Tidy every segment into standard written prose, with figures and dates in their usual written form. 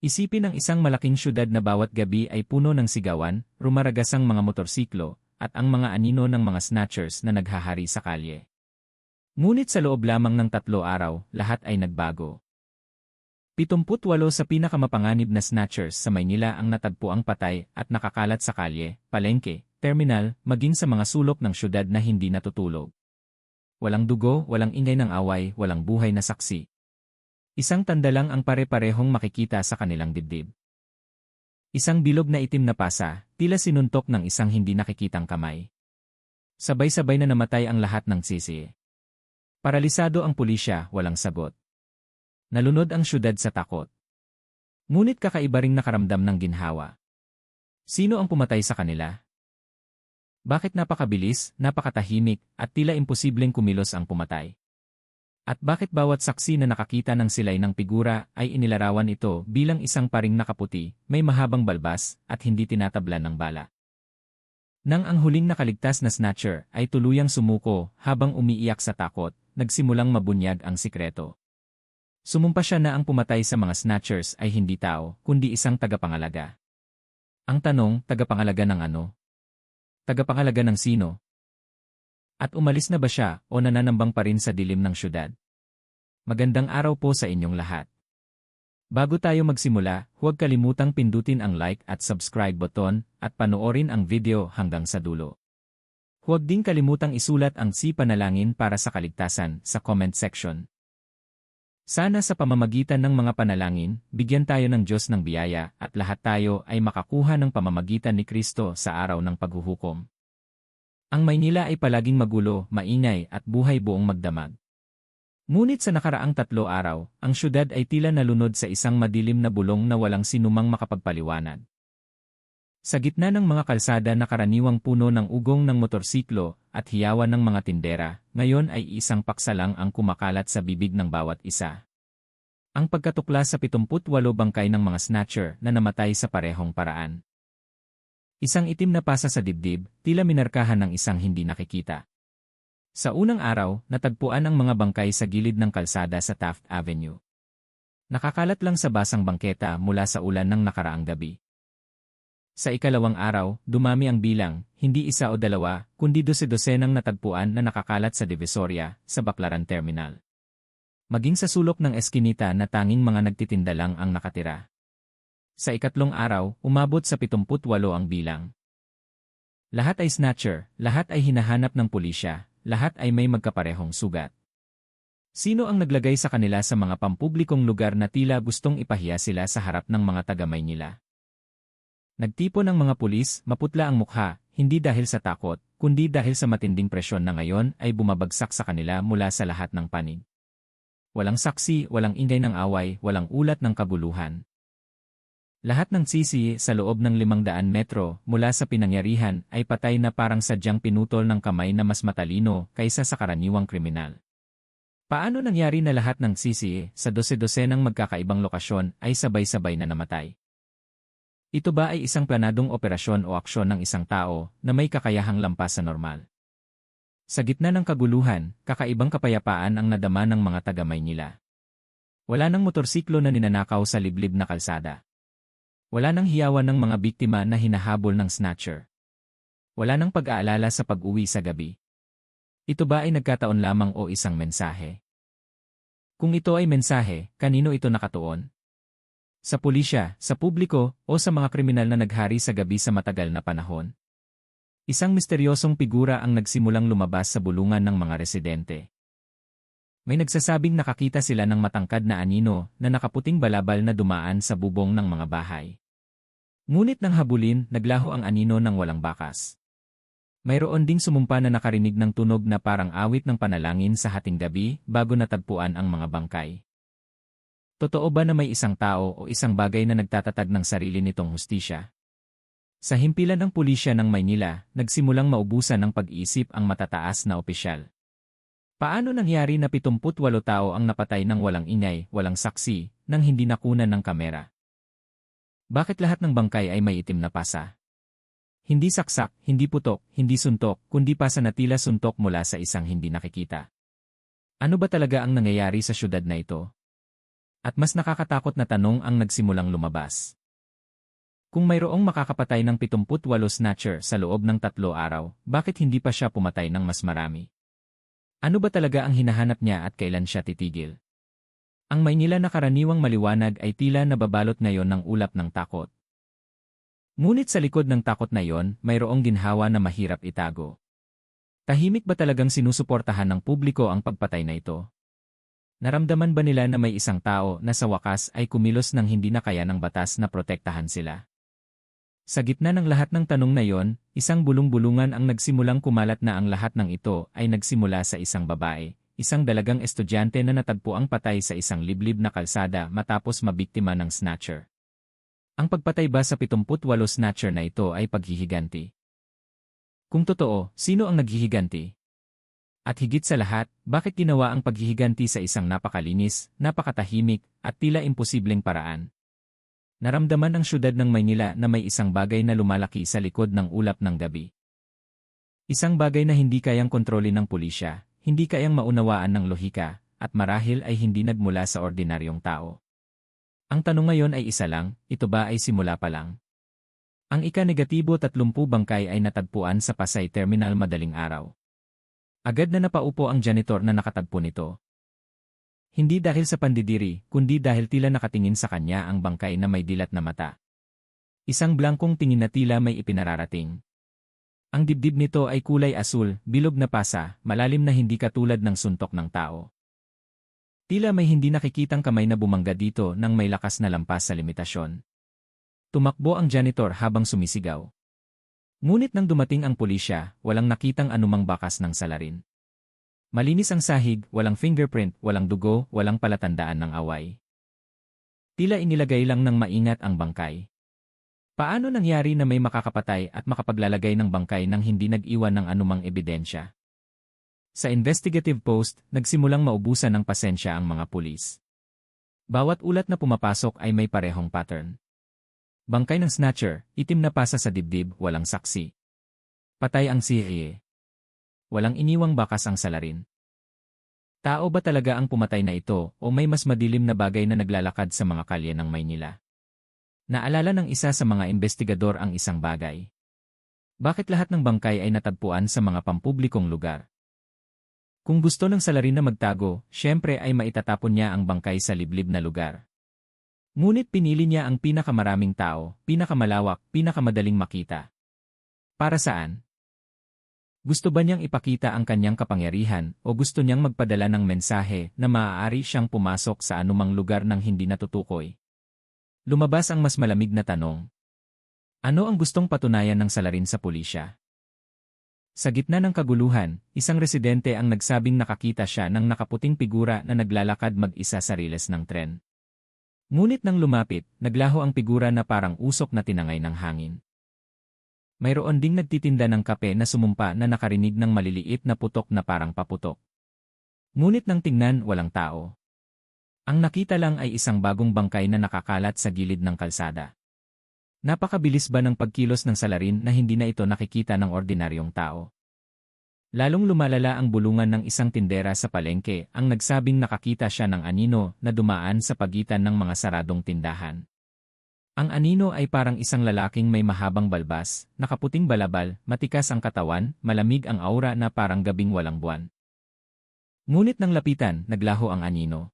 Isipin ang isang malaking syudad na bawat gabi ay puno ng sigawan, rumaragasang mga motorsiklo, at ang mga anino ng mga snatchers na naghahari sa kalye. Ngunit sa loob lamang ng 3 araw, lahat ay nagbago. 78 sa pinakamapanganib na snatchers sa Maynila ang natagpuang patay at nakakalat sa kalye, palengke, terminal, maging sa mga sulok ng syudad na hindi natutulog. Walang dugo, walang ingay ng away, walang buhay na saksi. Isang tanda lang ang pare-parehong makikita sa kanilang dibdib. Isang bilog na itim na pasa, tila sinuntok ng isang hindi nakikitang kamay. Sabay-sabay na namatay ang lahat ng sisi. Paralisado ang pulisya, walang sagot. Nalunod ang syudad sa takot. Ngunit kakaiba ring nakaramdam ng ginhawa. Sino ang pumatay sa kanila? Bakit napakabilis, napakatahimik, at tila imposibleng kumilos ang pumatay? At bakit bawat saksi na nakakita ng silay ng figura ay inilarawan ito bilang isang paring nakaputi, may mahabang balbas, at hindi tinatablan ng bala? Nang ang huling nakaligtas na snatcher ay tuluyang sumuko habang umiiyak sa takot, nagsimulang mabunyag ang sikreto. Sumumpa siya na ang pumatay sa mga snatchers ay hindi tao, kundi isang tagapangalaga. Ang tanong, tagapangalaga ng ano? Tagapangalaga ng sino? At umalis na ba siya o nananambang pa rin sa dilim ng syudad? Magandang araw po sa inyong lahat. Bago tayo magsimula, huwag kalimutang pindutin ang like at subscribe button at panoorin ang video hanggang sa dulo. Huwag din kalimutang isulat ang panalangin para sa kaligtasan sa comment section. Sana sa pamamagitan ng mga panalangin, bigyan tayo ng Diyos ng biyaya at lahat tayo ay makakuha ng pamamagitan ni Kristo sa araw ng paghuhukom. Ang Maynila ay palaging magulo, maingay at buhay buong magdamag. Ngunit sa nakaraang 3 araw, ang syudad ay tila nalunod sa isang madilim na bulong na walang sinumang makapagpaliwanag. Sa gitna ng mga kalsada na karaniwang puno ng ugong ng motorsiklo at hiyawan ng mga tindera, ngayon ay isang paksa lang ang kumakalat sa bibig ng bawat isa. Ang pagkatuklas sa 78 bangkay ng mga snatcher na namatay sa parehong paraan. Isang itim na pasa sa dibdib, tila minarkahan ng isang hindi nakikita. Sa unang araw, natagpuan ang mga bangkay sa gilid ng kalsada sa Taft Avenue. Nakakalat lang sa basang bangketa mula sa ulan ng nakaraang gabi. Sa ikalawang araw, dumami ang bilang, hindi 1 o 2, kundi 12 natagpuan na nakakalat sa Divisoria, sa Baclaran Terminal. Maging sa sulok ng eskinita na tanging mga nagtitinda lang ang nakatira. Sa ikatlong araw, umabot sa 78 ang bilang. Lahat ay snatcher, lahat ay hinahanap ng pulisya, lahat ay may magkaparehong sugat. Sino ang naglagay sa kanila sa mga pampublikong lugar na tila gustong ipahiya sila sa harap ng mga taga-Maynila? Nagtipon ng mga pulis, maputla ang mukha, hindi dahil sa takot, kundi dahil sa matinding presyon na ngayon ay bumabagsak sa kanila mula sa lahat ng panig. Walang saksi, walang ingay ng away, walang ulat ng kaguluhan. Lahat ng sisi sa loob ng 500 metro mula sa pinangyarihan ay patay na parang sadyang pinutol ng kamay na mas matalino kaysa sa karaniwang kriminal. Paano nangyari na lahat ng sisi sa 12 ng magkakaibang lokasyon ay sabay-sabay na namatay? Ito ba ay isang planadong operasyon o aksyon ng isang tao na may kakayahang lampas sa normal? Sa gitna ng kaguluhan, kakaibang kapayapaan ang nadama ng mga taga-Maynila. Wala nang motorsiklo na ninanakaw sa liblib na kalsada. Wala nang hiyawan ng mga biktima na hinahabol ng snatcher. Wala nang pag-aalala sa pag-uwi sa gabi. Ito ba ay nagkataon lamang o isang mensahe? Kung ito ay mensahe, kanino ito nakatuon? Sa pulisya, sa publiko, o sa mga kriminal na naghari sa gabi sa matagal na panahon? Isang misteryosong figura ang nagsimulang lumabas sa bulungan ng mga residente. May nagsasabing nakakita sila ng matangkad na anino na nakaputing balabal na dumaan sa bubong ng mga bahay. Ngunit nang habulin, naglaho ang anino ng walang bakas. Mayroon ding sumumpa na nakarinig ng tunog na parang awit ng panalangin sa hating gabi bago natagpuan ang mga bangkay. Totoo ba na may isang tao o isang bagay na nagtatatag ng sarili nitong hustisya? Sa himpilan ng pulisya ng Maynila, nagsimulang maubusan ng pag-iisip ang matataas na opisyal. Paano nangyari na 78 tao ang napatay ng walang ingay, walang saksi, nang hindi nakunan ng kamera? Bakit lahat ng bangkay ay may itim na pasa? Hindi saksak, hindi putok, hindi suntok, kundi pasa na tila suntok mula sa isang hindi nakikita. Ano ba talaga ang nangyayari sa syudad na ito? At mas nakakatakot na tanong ang nagsimulang lumabas. Kung mayroong makakapatay ng 78 snatcher sa loob ng 3 araw, bakit hindi pa siya pumatay ng mas marami? Ano ba talaga ang hinahanap niya at kailan siya titigil? Ang Maynila na karaniwang maliwanag ay tila nababalot ngayon ng ulap ng takot. Ngunit sa likod ng takot na iyon, mayroong ginhawa na mahirap itago. Tahimik ba talagang sinusuportahan ng publiko ang pagpatay na ito? Naramdaman ba nila na may isang tao na sa wakas ay kumilos ng hindi na kaya ng batas na protektahan sila? Sa gitna ng lahat ng tanong na iyon, isang bulong-bulungan ang nagsimulang kumalat na ang lahat ng ito ay nagsimula sa isang babae, isang dalagang estudyante na natagpuang patay sa isang liblib na kalsada matapos mabiktima ng snatcher. Ang pagpatay ba sa 78 snatcher na ito ay paghihiganti? Kung totoo, sino ang naghihiganti? At higit sa lahat, bakit ginawa ang paghihiganti sa isang napakalinis, napakatahimik, at tila imposibleng paraan? Naramdaman ang syudad ng Maynila na may isang bagay na lumalaki sa likod ng ulap ng gabi. Isang bagay na hindi kayang kontrolin ng pulisya, hindi kayang maunawaan ng lohika, at marahil ay hindi nagmula sa ordinaryong tao. Ang tanong ngayon ay isa lang, ito ba ay simula pa lang? Ang ika-30 bangkay ay natagpuan sa Pasay Terminal madaling araw. Agad na napaupo ang janitor na nakatagpo nito. Hindi dahil sa pandidiri, kundi dahil tila nakatingin sa kanya ang bangkay na may dilat na mata. Isang blangkong tingin na tila may ipinararating. Ang dibdib nito ay kulay asul, bilog na pasa, malalim na hindi katulad ng suntok ng tao. Tila may hindi nakikitang kamay na bumangga dito nang may lakas na lampas sa limitasyon. Tumakbo ang janitor habang sumisigaw. Ngunit nang dumating ang pulisya, walang nakitang anumang bakas ng salarin. Malinis ang sahig, walang fingerprint, walang dugo, walang palatandaan ng away. Tila inilagay lang ng maingat ang bangkay. Paano nangyari na may makakapatay at makapaglalagay ng bangkay nang hindi nag-iwan ng anumang ebidensya? Sa investigative post, nagsimulang maubusan ng pasensya ang mga pulis. Bawat ulat na pumapasok ay may parehong pattern. Bangkay ng snatcher, itim na pasa sa dibdib, walang saksi. Patay ang siye. Walang iniwang bakas ang salarin. Tao ba talaga ang pumatay na ito o may mas madilim na bagay na naglalakad sa mga kalye ng Maynila? Naalala ng isa sa mga investigador ang isang bagay. Bakit lahat ng bangkay ay natagpuan sa mga pampublikong lugar? Kung gusto ng salarin na magtago, syempre ay maitatapon niya ang bangkay sa liblib na lugar. Ngunit pinili niya ang pinakamaraming tao, pinakamalawak, pinakamadaling makita. Para saan? Gusto ba niyang ipakita ang kanyang kapangyarihan o gusto niyang magpadala ng mensahe na maaari siyang pumasok sa anumang lugar ng hindi natutukoy? Lumabas ang mas malamig na tanong. Ano ang gustong patunayan ng salarin sa pulisya? Sa gitna ng kaguluhan, isang residente ang nagsabing nakakita siya ng nakaputing figura na naglalakad mag-isa sa riles ng tren. Ngunit nang lumapit, naglaho ang figura na parang usok na tinangay ng hangin. Mayroon ding nagtitinda ng kape na sumumpa na nakarinig ng maliliit na putok na parang paputok. Ngunit nang tingnan, walang tao. Ang nakita lang ay isang bagong bangkay na nakakalat sa gilid ng kalsada. Napakabilis ba ng pagkilos ng salarin na hindi na ito nakikita ng ordinaryong tao? Lalong lumalala ang bulungan ng isang tindera sa palengke ang nagsabing nakakita siya ng anino na dumaan sa pagitan ng mga saradong tindahan. Ang anino ay parang isang lalaking may mahabang balbas, nakaputing balabal, matikas ang katawan, malamig ang aura na parang gabing walang buwan. Ngunit nang lapitan, naglaho ang anino.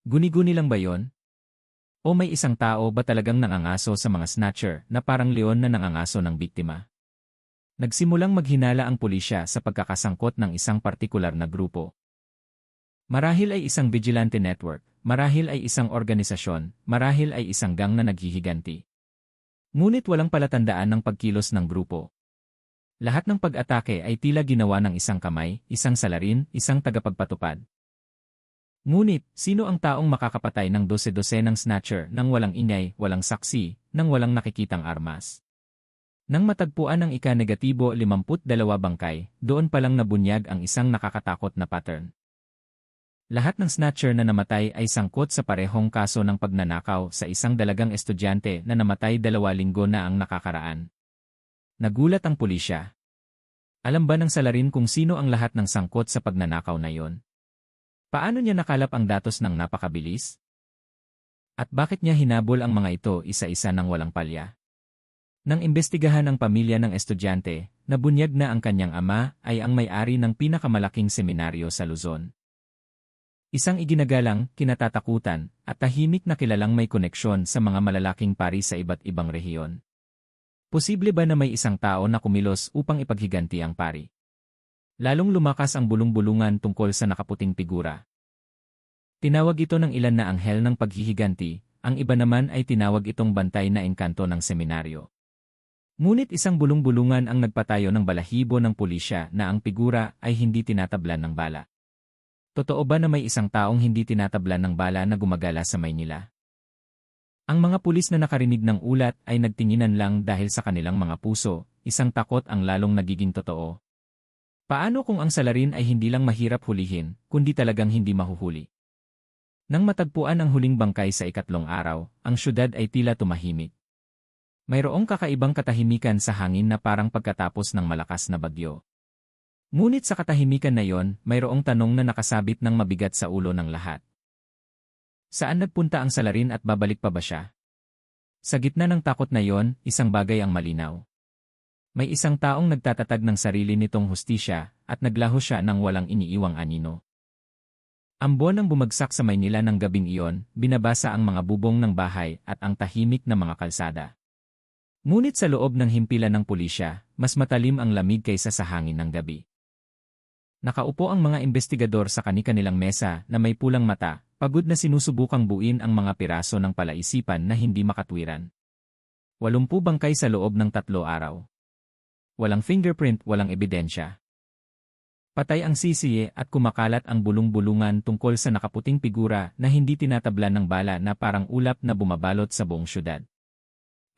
Guni-guni lang ba yon? O may isang tao ba talagang nangangaso sa mga snatcher na parang leon na nangangaso ng biktima? Nagsimulang maghinala ang pulisya sa pagkakasangkot ng isang partikular na grupo. Marahil ay isang vigilante network, marahil ay isang organisasyon, marahil ay isang gang na naghihiganti. Ngunit walang palatandaan ng pagkilos ng grupo. Lahat ng pag-atake ay tila ginawa ng isang kamay, isang salarin, isang tagapagpatupad. Ngunit, sino ang taong makakapatay ng 12 ng snatcher nang walang ingay, walang saksi, nang walang nakikitang armas? Nang matagpuan ang ika-52 bangkay, doon palang nabunyag ang isang nakakatakot na pattern. Lahat ng snatcher na namatay ay sangkot sa parehong kaso ng pagnanakaw sa isang dalagang estudyante na namatay 2 linggo na ang nakakaraan. Nagulat ang pulisya. Alam ba ng salarin kung sino ang lahat ng sangkot sa pagnanakaw na yon? Paano niya nakalap ang datos ng napakabilis? At bakit niya hinabol ang mga ito isa-isa ng walang palya? Nang imbestigahan ang pamilya ng estudyante, nabunyag na ang kanyang ama ay ang may-ari ng pinakamalaking seminaryo sa Luzon. Isang iginagalang, kinatatakutan, at tahimik na kilalang may koneksyon sa mga malalaking pari sa iba't ibang rehiyon. Posible ba na may isang tao na kumilos upang ipaghiganti ang pari? Lalong lumakas ang bulong-bulungan tungkol sa nakaputing figura. Tinawag ito ng ilan na anghel ng paghihiganti, ang iba naman ay tinawag itong bantay na engkanto ng seminaryo. Ngunit isang bulong-bulungan ang nagpatayo ng balahibo ng pulisya na ang figura ay hindi tinatablan ng bala. Totoo ba na may isang taong hindi tinatablan ng bala na gumagala sa Maynila? Ang mga pulis na nakarinig ng ulat ay nagtinginan lang dahil sa kanilang mga puso, isang takot ang lalong nagiging totoo. Paano kung ang salarin ay hindi lang mahirap hulihin, kundi talagang hindi mahuhuli? Nang matagpuan ang huling bangkay sa ikatlong araw, ang syudad ay tila tumahimik. Mayroong kakaibang katahimikan sa hangin na parang pagkatapos ng malakas na bagyo. Ngunit sa katahimikan na yon, mayroong tanong na nakasabit ng mabigat sa ulo ng lahat. Saan nagpunta ang salarin at babalik pa ba siya? Sa gitna ng takot na yon, isang bagay ang malinaw. May isang taong nagtatatag ng sarili nitong hustisya at naglaho siya ng walang iniiwang anino. Ang buwan ang bumagsak sa Maynila ng gabing iyon, binabasa ang mga bubong ng bahay at ang tahimik na mga kalsada. Ngunit sa loob ng himpilan ng pulisya, mas matalim ang lamig kaysa sa hangin ng gabi. Nakaupo ang mga investigador sa kani-kanilang mesa na may pulang mata, pagod na sinusubukang buuin ang mga piraso ng palaisipan na hindi makatwiran. 80 bangkay sa loob ng 3 araw. Walang fingerprint, walang ebidensya. Patay ang sisiye at kumakalat ang bulong-bulungan tungkol sa nakaputing figura na hindi tinatablan ng bala na parang ulap na bumabalot sa buong syudad.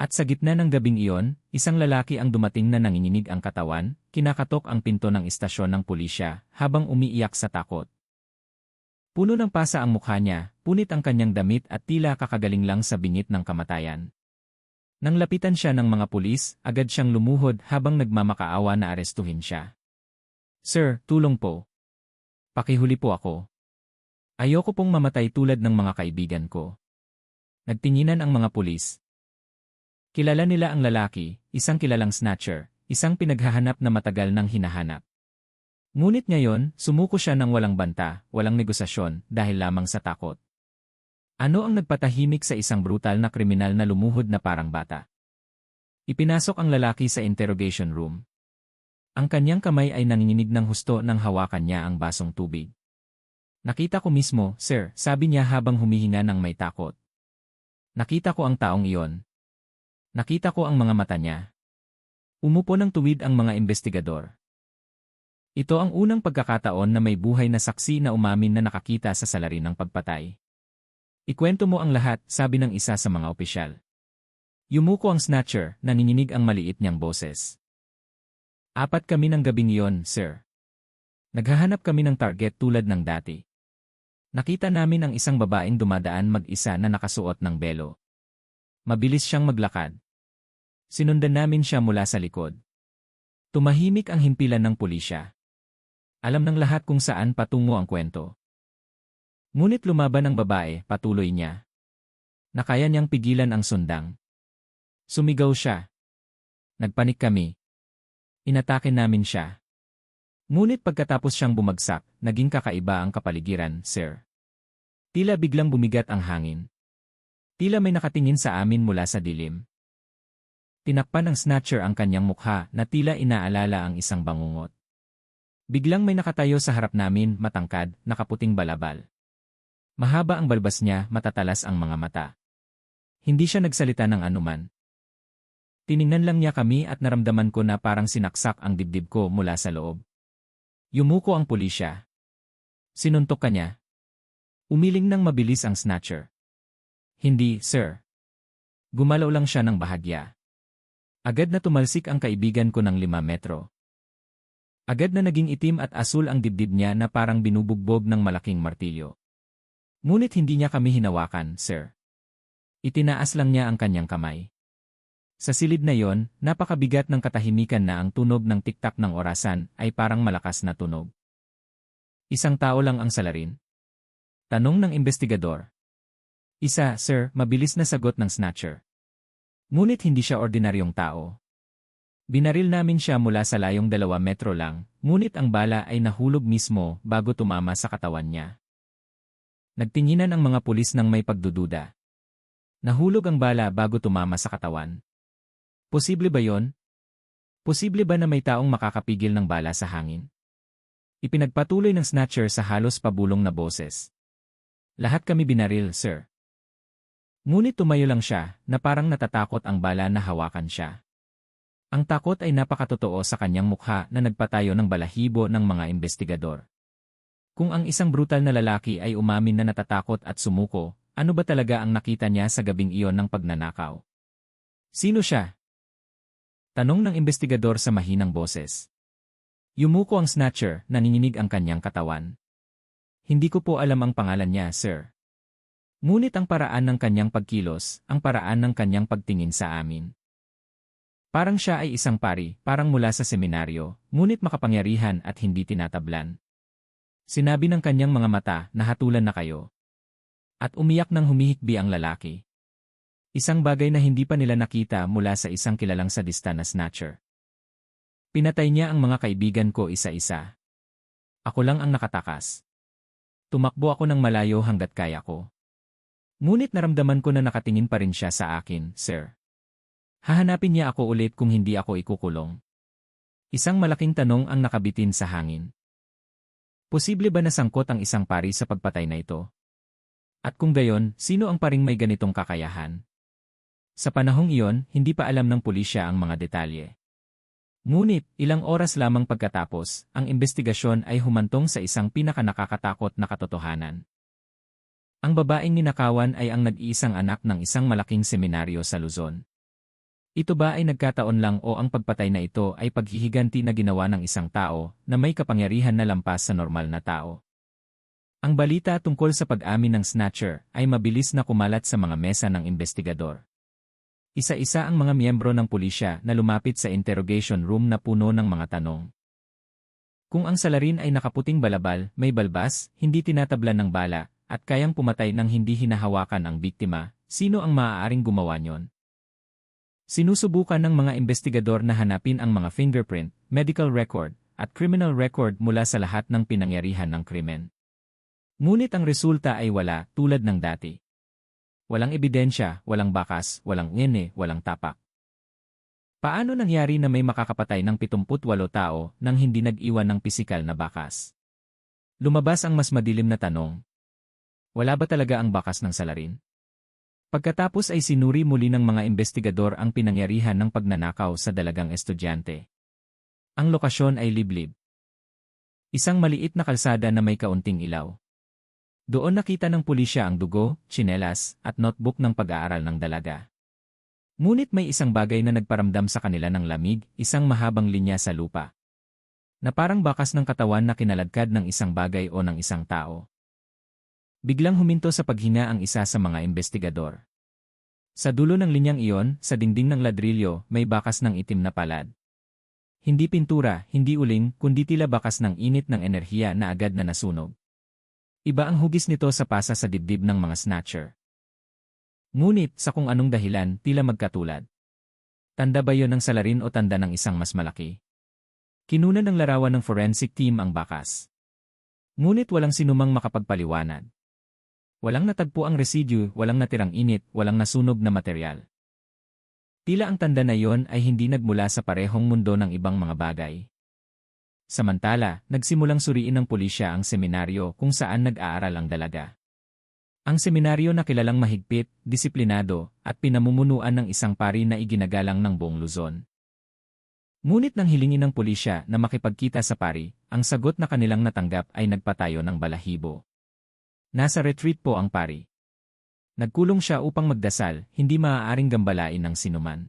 At sa gitna ng gabing iyon, isang lalaki ang dumating na nanginginig ang katawan, kinakatok ang pinto ng istasyon ng pulisya habang umiiyak sa takot. Puno ng pasa ang mukha niya, punit ang kanyang damit at tila kakagaling lang sa bingit ng kamatayan. Nang lapitan siya ng mga pulis, agad siyang lumuhod habang nagmamakaawa na arestuhin siya. "Sir, tulong po. Pakihuli po ako. Ayoko pong mamatay tulad ng mga kaibigan ko." Nagtinginan ang mga pulis. Kilala nila ang lalaki, isang kilalang snatcher, isang pinaghahanap na matagal nang hinahanap. Ngunit ngayon, sumuko siya ng walang banta, walang negosasyon, dahil lamang sa takot. Ano ang nagpatahimik sa isang brutal na kriminal na lumuhod na parang bata? Ipinasok ang lalaki sa interrogation room. Ang kanyang kamay ay nanginginig ng husto nang hawakan niya ang basong tubig. "Nakita ko mismo, sir," sabi niya habang humihinga ng may takot. "Nakita ko ang taong iyon. Nakita ko ang mga mata niya." Umupo ng tuwid ang mga investigador. Ito ang unang pagkakataon na may buhay na saksi na umamin na nakakita sa salarin ng pagpatay. "Ikwento mo ang lahat," sabi ng isa sa mga opisyal. Yumuko ang snatcher, nanginginig ang maliit niyang boses. "4 kami ng gabing iyon, sir. Naghahanap kami ng target tulad ng dati. Nakita namin ang isang babaeng dumadaan mag-isa na nakasuot ng belo. Mabilis siyang maglakad. Sinundan namin siya mula sa likod. Tumahimik ang himpilan ng pulisya. Alam ng lahat kung saan patungo ang kwento. Ngunit lumaban ang babae, patuloy niya. Nakaya niyang pigilan ang sundang. Sumigaw siya. Nagpanik kami. Inatake namin siya. Ngunit pagkatapos siyang bumagsak, naging kakaiba ang kapaligiran, sir. Tila biglang bumigat ang hangin. Tila may nakatingin sa amin mula sa dilim. Tinakpan ng snatcher ang kanyang mukha na tila inaalala ang isang bangungot. Biglang may nakatayo sa harap namin, matangkad, nakaputing balabal. Mahaba ang balbas niya, matatalas ang mga mata. Hindi siya nagsalita ng anuman. Tiningnan lang niya kami at naramdaman ko na parang sinaksak ang dibdib ko mula sa loob. Yumuko ang pulisya. Sinuntok ka niya. Umiling ng mabilis ang snatcher. "Hindi, sir. Gumalaw lang siya ng bahagya." Agad na tumalsik ang kaibigan ko ng 5 metro. Agad na naging itim at asul ang dibdib niya na parang binubugbog ng malaking martilyo. Ngunit hindi niya kami hinawakan, sir. Itinaas lang niya ang kanyang kamay. Sa silid na yon, napakabigat ng katahimikan na ang tunog ng tiktak ng orasan ay parang malakas na tunog. "Isang tao lang ang salarin?" Tanong ng investigador. Isa, sir, mabilis na sagot ng snatcher. Ngunit hindi siya ordinaryong tao. Binaril namin siya mula sa layong 2 metro lang, ngunit ang bala ay nahulog mismo bago tumama sa katawan niya. Nagtinginan ang mga pulis ng may pagdududa. Nahulog ang bala bago tumama sa katawan. Posible ba yon? Posible ba na may taong makakapigil ng bala sa hangin? Ipinagpatuloy ng snatcher sa halos pabulong na boses. Lahat kami binaril, sir. Ngunit tumayo lang siya, na parang natatakot ang bala na hawakan siya. Ang takot ay napakatotoo sa kanyang mukha na nagpatayo ng balahibo ng mga investigador. Kung ang isang brutal na lalaki ay umamin na natatakot at sumuko, ano ba talaga ang nakita niya sa gabing iyon ng pagnanakaw? Sino siya? Tanong ng investigador sa mahinang boses. Yumuko ang snatcher, nanginginig ang kanyang katawan. Hindi ko po alam ang pangalan niya, sir. Ngunit ang paraan ng kanyang pagkilos, ang paraan ng kanyang pagtingin sa amin. Parang siya ay isang pari, parang mula sa seminaryo, ngunit makapangyarihan at hindi tinatablan. Sinabi ng kanyang mga mata na hatulan na kayo. At umiyak ng humihikbi ang lalaki. Isang bagay na hindi pa nila nakita mula sa isang kilalang sadista na snatcher. Pinatay niya ang mga kaibigan ko isa-isa. Ako lang ang nakatakas. Tumakbo ako ng malayo hanggat kaya ko. Ngunit naramdaman ko na nakatingin pa rin siya sa akin, sir. Hahanapin niya ako ulit kung hindi ako ikukulong. Isang malaking tanong ang nakabitin sa hangin. Posible ba nasangkot ang isang pari sa pagpatay na ito? At kung gayon, sino ang paring may ganitong kakayahan? Sa panahong iyon, hindi pa alam ng pulisya ang mga detalye. Ngunit, ilang oras lamang pagkatapos, ang investigasyon ay humantong sa isang pinakanakakatakot na katotohanan. Ang babaeng ninakawan ay ang nag-iisang anak ng isang malaking seminaryo sa Luzon. Ito ba ay nagkataon lang o ang pagpatay na ito ay paghihiganti na ginawa ng isang tao na may kapangyarihan na lampas sa normal na tao? Ang balita tungkol sa pag-amin ng snatcher ay mabilis na kumalat sa mga mesa ng investigador. Isa-isa ang mga miyembro ng pulisya na lumapit sa interrogation room na puno ng mga tanong. Kung ang salarin ay nakaputing balabal, may balbas, hindi tinatablan ng bala, at kayang pumatay ng hindi hinahawakan ang biktima, sino ang maaaring gumawa niyon? Sinusubukan ng mga investigador na hanapin ang mga fingerprint, medical record, at criminal record mula sa lahat ng pinangyarihan ng krimen. Ngunit ang resulta ay wala, tulad ng dati. Walang ebidensya, walang bakas, walang ngene, walang tapak. Paano nangyari na may makakapatay ng 78 tao nang hindi nag-iwan ng pisikal na bakas? Lumabas ang mas madilim na tanong. Wala ba talaga ang bakas ng salarin? Pagkatapos ay sinuri muli ng mga investigador ang pinangyarihan ng pagnanakaw sa dalagang estudyante. Ang lokasyon ay liblib. Isang maliit na kalsada na may kaunting ilaw. Doon nakita ng pulisya ang dugo, tsinelas, at notebook ng pag-aaral ng dalaga. Ngunit may isang bagay na nagparamdam sa kanila ng lamig, isang mahabang linya sa lupa. Na parang bakas ng katawan na kinaladkad ng isang bagay o ng isang tao. Biglang huminto sa paghinga ang isa sa mga investigador. Sa dulo ng linyang iyon, sa dingding ng ladrilyo, may bakas ng itim na palad. Hindi pintura, hindi uling, kundi tila bakas ng init ng enerhiya na agad na nasunog. Iba ang hugis nito sa pasa sa dibdib ng mga snatcher. Ngunit, sa kung anong dahilan, tila magkatulad. Tanda ba yon ng salarin o tanda ng isang mas malaki? Kinunan ng larawan ng forensic team ang bakas. Ngunit walang sinumang makapagpaliwanag. Walang natagpo ang residue, walang natirang init, walang nasunog na material. Tila ang tanda na iyon ay hindi nagmula sa parehong mundo ng ibang mga bagay. Samantala, nagsimulang suriin ng pulisya ang seminaryo kung saan nag-aaral ang dalaga. Ang seminaryo na kilalang mahigpit, disiplinado, at pinamumunuan ng isang pari na iginagalang ng buong Luzon. Ngunit nang hilingin ng pulisya na makipagkita sa pari, ang sagot na kanilang natanggap ay nagpatayo ng balahibo. Nasa retreat po ang pari. Nagkulong siya upang magdasal, hindi maaaring gambalain ng sinuman.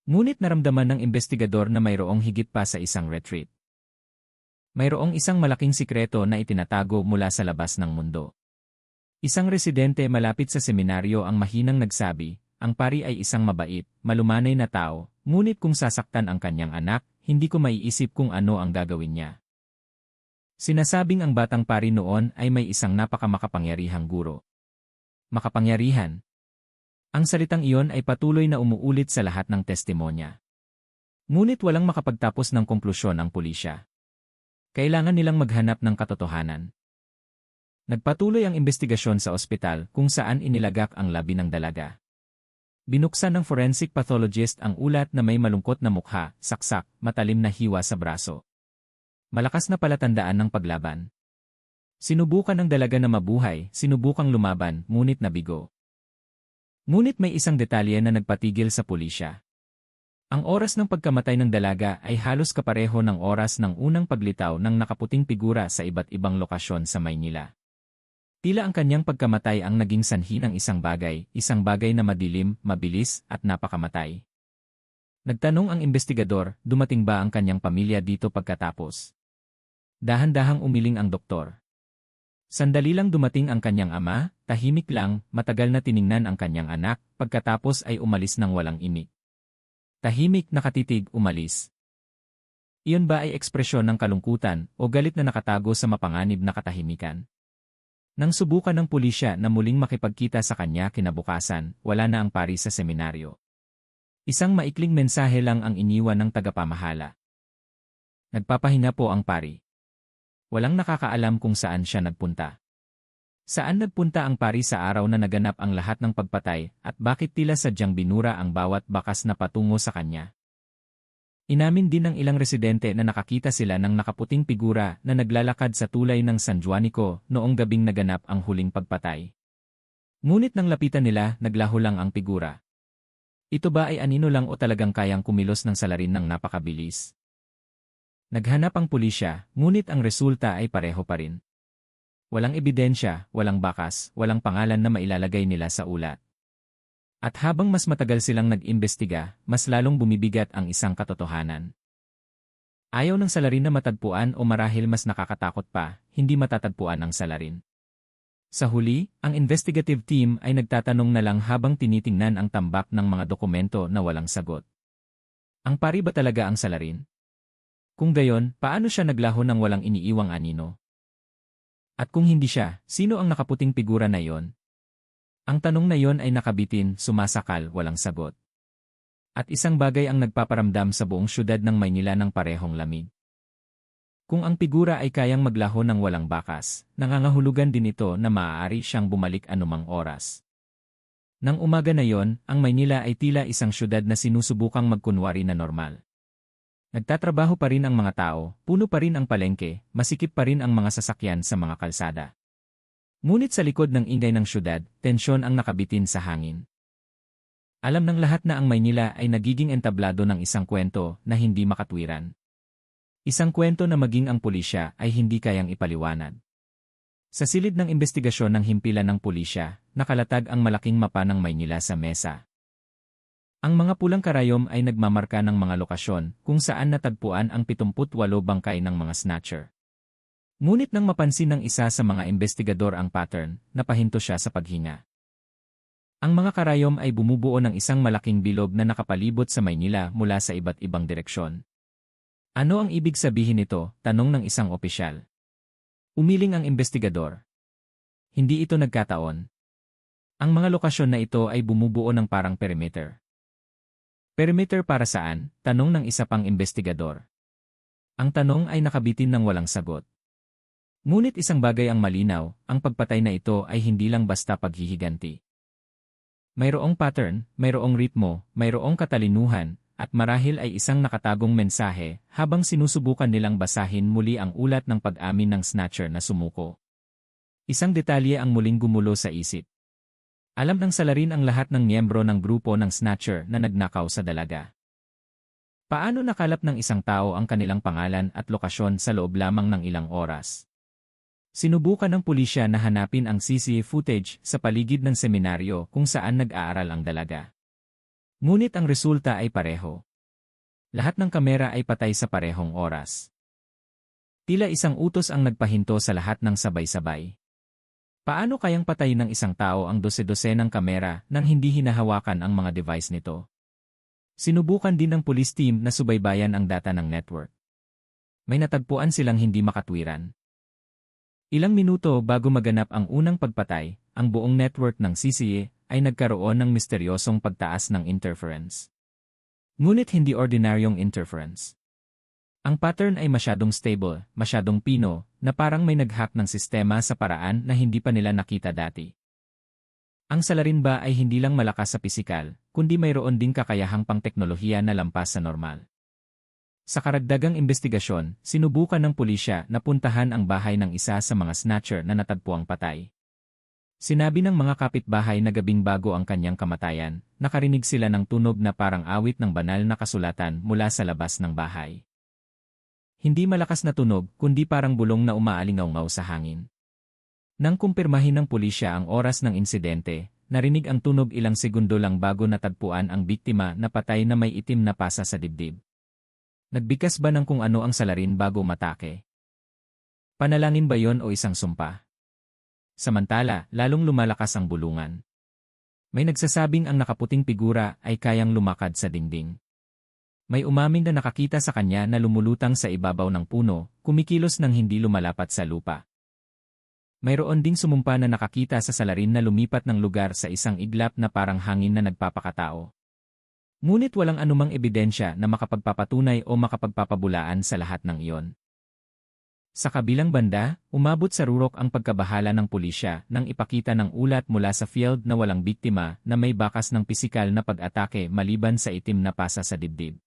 Ngunit naramdaman ng investigador na mayroong higit pa sa isang retreat. Mayroong isang malaking sikreto na itinatago mula sa labas ng mundo. Isang residente malapit sa seminaryo ang mahinang nagsabi, ang pari ay isang mabait, malumanay na tao, ngunit kung sasaktan ang kanyang anak, hindi ko maiisip kung ano ang gagawin niya. Sinasabing ang batang pari noon ay may isang napakamakapangyarihang guro. Makapangyarihan. Ang salitang iyon ay patuloy na umuulit sa lahat ng testimonya. Ngunit walang makapagtapos ng konklusyon ang pulisya. Kailangan nilang maghanap ng katotohanan. Nagpatuloy ang investigasyon sa ospital kung saan inilagak ang labi ng dalaga. Binuksan ng forensic pathologist ang ulat na may malungkot na mukha, saksak, matalim na hiwa sa braso. Malakas na palatandaan ng paglaban. Sinubukan ng dalaga na mabuhay, sinubukang lumaban, ngunit nabigo. Ngunit may isang detalye na nagpatigil sa pulisya. Ang oras ng pagkamatay ng dalaga ay halos kapareho ng oras ng unang paglitaw ng nakaputing figura sa iba't ibang lokasyon sa Maynila. Tila ang kanyang pagkamatay ang naging sanhi ng isang bagay na madilim, mabilis, at napakamatay. Nagtanong ang investigador, dumating ba ang kanyang pamilya dito pagkatapos? Dahan-dahang umiling ang doktor. Sandali lang dumating ang kanyang ama, tahimik lang, matagal na tiningnan ang kanyang anak, pagkatapos ay umalis ng walang imik. Tahimik, nakatitig, umalis. Iyon ba ay ekspresyon ng kalungkutan o galit na nakatago sa mapanganib na katahimikan? Nang subukan ng pulisya na muling makipagkita sa kanya kinabukasan, wala na ang pari sa seminaryo. Isang maikling mensahe lang ang iniwan ng tagapamahala. Nagpapahinga po ang pari. Walang nakakaalam kung saan siya nagpunta. Saan nagpunta ang pari sa araw na naganap ang lahat ng pagpatay at bakit tila sadyang binura ang bawat bakas na patungo sa kanya? Inamin din ng ilang residente na nakakita sila ng nakaputing figura na naglalakad sa tulay ng San Juanico noong gabing naganap ang huling pagpatay. Ngunit nang lapitan nila, naglaho lang ang figura. Ito ba ay anino lang o talagang kayang kumilos ng salarin ng napakabilis? Naghanap ang pulisya, ngunit ang resulta ay pareho pa rin. Walang ebidensya, walang bakas, walang pangalan na mailalagay nila sa ulat. At habang mas matagal silang nag-imbestiga, mas lalong bumibigat ang isang katotohanan. Ayaw ng salarin na matagpuan o marahil mas nakakatakot pa, hindi matatagpuan ang salarin. Sa huli, ang investigative team ay nagtatanong na lang habang tinitingnan ang tambak ng mga dokumento na walang sagot. Ang pari ba talaga ang salarin? Kung gayon, paano siya naglaho ng walang iniiwang anino? At kung hindi siya, sino ang nakaputing figura na yon? Ang tanong na yon ay nakabitin, sumasakal, walang sagot. At isang bagay ang nagpaparamdam sa buong syudad ng Maynila ng parehong lamig. Kung ang figura ay kayang maglaho ng walang bakas, nangangahulugan din ito na maaari siyang bumalik anumang oras. Nang umaga na yon, ang Maynila ay tila isang syudad na sinusubukang magkunwari na normal. Nagtatrabaho pa rin ang mga tao, puno pa rin ang palengke, masikip pa rin ang mga sasakyan sa mga kalsada. Ngunit sa likod ng ingay ng syudad, tensyon ang nakabitin sa hangin. Alam ng lahat na ang Maynila ay nagiging entablado ng isang kwento na hindi makatwiran. Isang kwento na maging ang pulisya ay hindi kayang ipaliwanag. Sa silid ng investigasyon ng himpilan ng pulisya, nakalatag ang malaking mapa ng Maynila sa mesa. Ang mga pulang karayom ay nagmamarka ng mga lokasyon kung saan natagpuan ang 78 bangkay ng mga snatcher. Ngunit nang mapansin ng isa sa mga investigador ang pattern, napahinto siya sa paghinga. Ang mga karayom ay bumubuo ng isang malaking bilog na nakapalibot sa Maynila mula sa iba't ibang direksyon. Ano ang ibig sabihin nito? Tanong ng isang opisyal. Umiling ang investigador. Hindi ito nagkataon. Ang mga lokasyon na ito ay bumubuo ng parang perimeter. Perimeter para saan? Tanong ng isa pang investigador. Ang tanong ay nakabitin ng walang sagot. Ngunit isang bagay ang malinaw, ang pagpatay na ito ay hindi lang basta paghihiganti. Mayroong pattern, mayroong ritmo, mayroong katalinuhan, at marahil ay isang nakatagong mensahe habang sinusubukan nilang basahin muli ang ulat ng pag-amin ng snatcher na sumuko. Isang detalye ang muling gumulo sa isip. Alam ng salarin ang lahat ng miyembro ng grupo ng snatcher na nagnakaw sa dalaga. Paano nakalap ng isang tao ang kanilang pangalan at lokasyon sa loob lamang ng ilang oras? Sinubukan ng pulisya na hanapin ang CCTV footage sa paligid ng seminaryo kung saan nag-aaral ang dalaga. Ngunit ang resulta ay pareho. Lahat ng kamera ay patay sa parehong oras. Tila isang utos ang nagpahinto sa lahat ng sabay-sabay. Paano kayang patayin ng isang tao ang dose-dosenang kamera nang hindi hinahawakan ang mga device nito? Sinubukan din ng police team na subaybayan ang data ng network. May natagpuan silang hindi makatwiran. Ilang minuto bago maganap ang unang pagpatay, ang buong network ng CCA ay nagkaroon ng misteryosong pagtaas ng interference. Ngunit hindi ordinaryong interference. Ang pattern ay masyadong stable, masyadong pino, na parang may nag-hack ng sistema sa paraan na hindi pa nila nakita dati. Ang salarin ba ay hindi lang malakas sa pisikal, kundi mayroon ding kakayahang pang-teknolohiya na lampas sa normal. Sa karagdagang investigasyon, sinubukan ng pulisya na puntahan ang bahay ng isa sa mga snatcher na natagpuang patay. Sinabi ng mga kapitbahay na gabing bago ang kanyang kamatayan, nakarinig sila ng tunog na parang awit ng banal na kasulatan mula sa labas ng bahay. Hindi malakas na tunog, kundi parang bulong na umaalingaw-ngaw sa hangin. Nang kumpirmahin ng pulisya ang oras ng insidente, narinig ang tunog ilang segundo lang bago natagpuan ang biktima na patay na may itim na pasa sa dibdib. Nagbikas ba ng kung ano ang salarin bago matake? Panalangin ba yon o isang sumpa? Samantala, lalong lumalakas ang bulungan. May nagsasabing ang nakaputing figura ay kayang lumakad sa dingding. May umamin na nakakita sa kanya na lumulutang sa ibabaw ng puno, kumikilos nang hindi lumalapat sa lupa. Mayroon ding sumumpa na nakakita sa salarin na lumipat ng lugar sa isang iglap na parang hangin na nagpapakatao. Ngunit walang anumang ebidensya na makapagpapatunay o makapagpapabulaan sa lahat ng iyon. Sa kabilang banda, umabot sa rurok ang pagkabahala ng pulisya nang ipakita ng ulat mula sa field na walang biktima na may bakas ng pisikal na pag-atake maliban sa itim na pasa sa dibdib.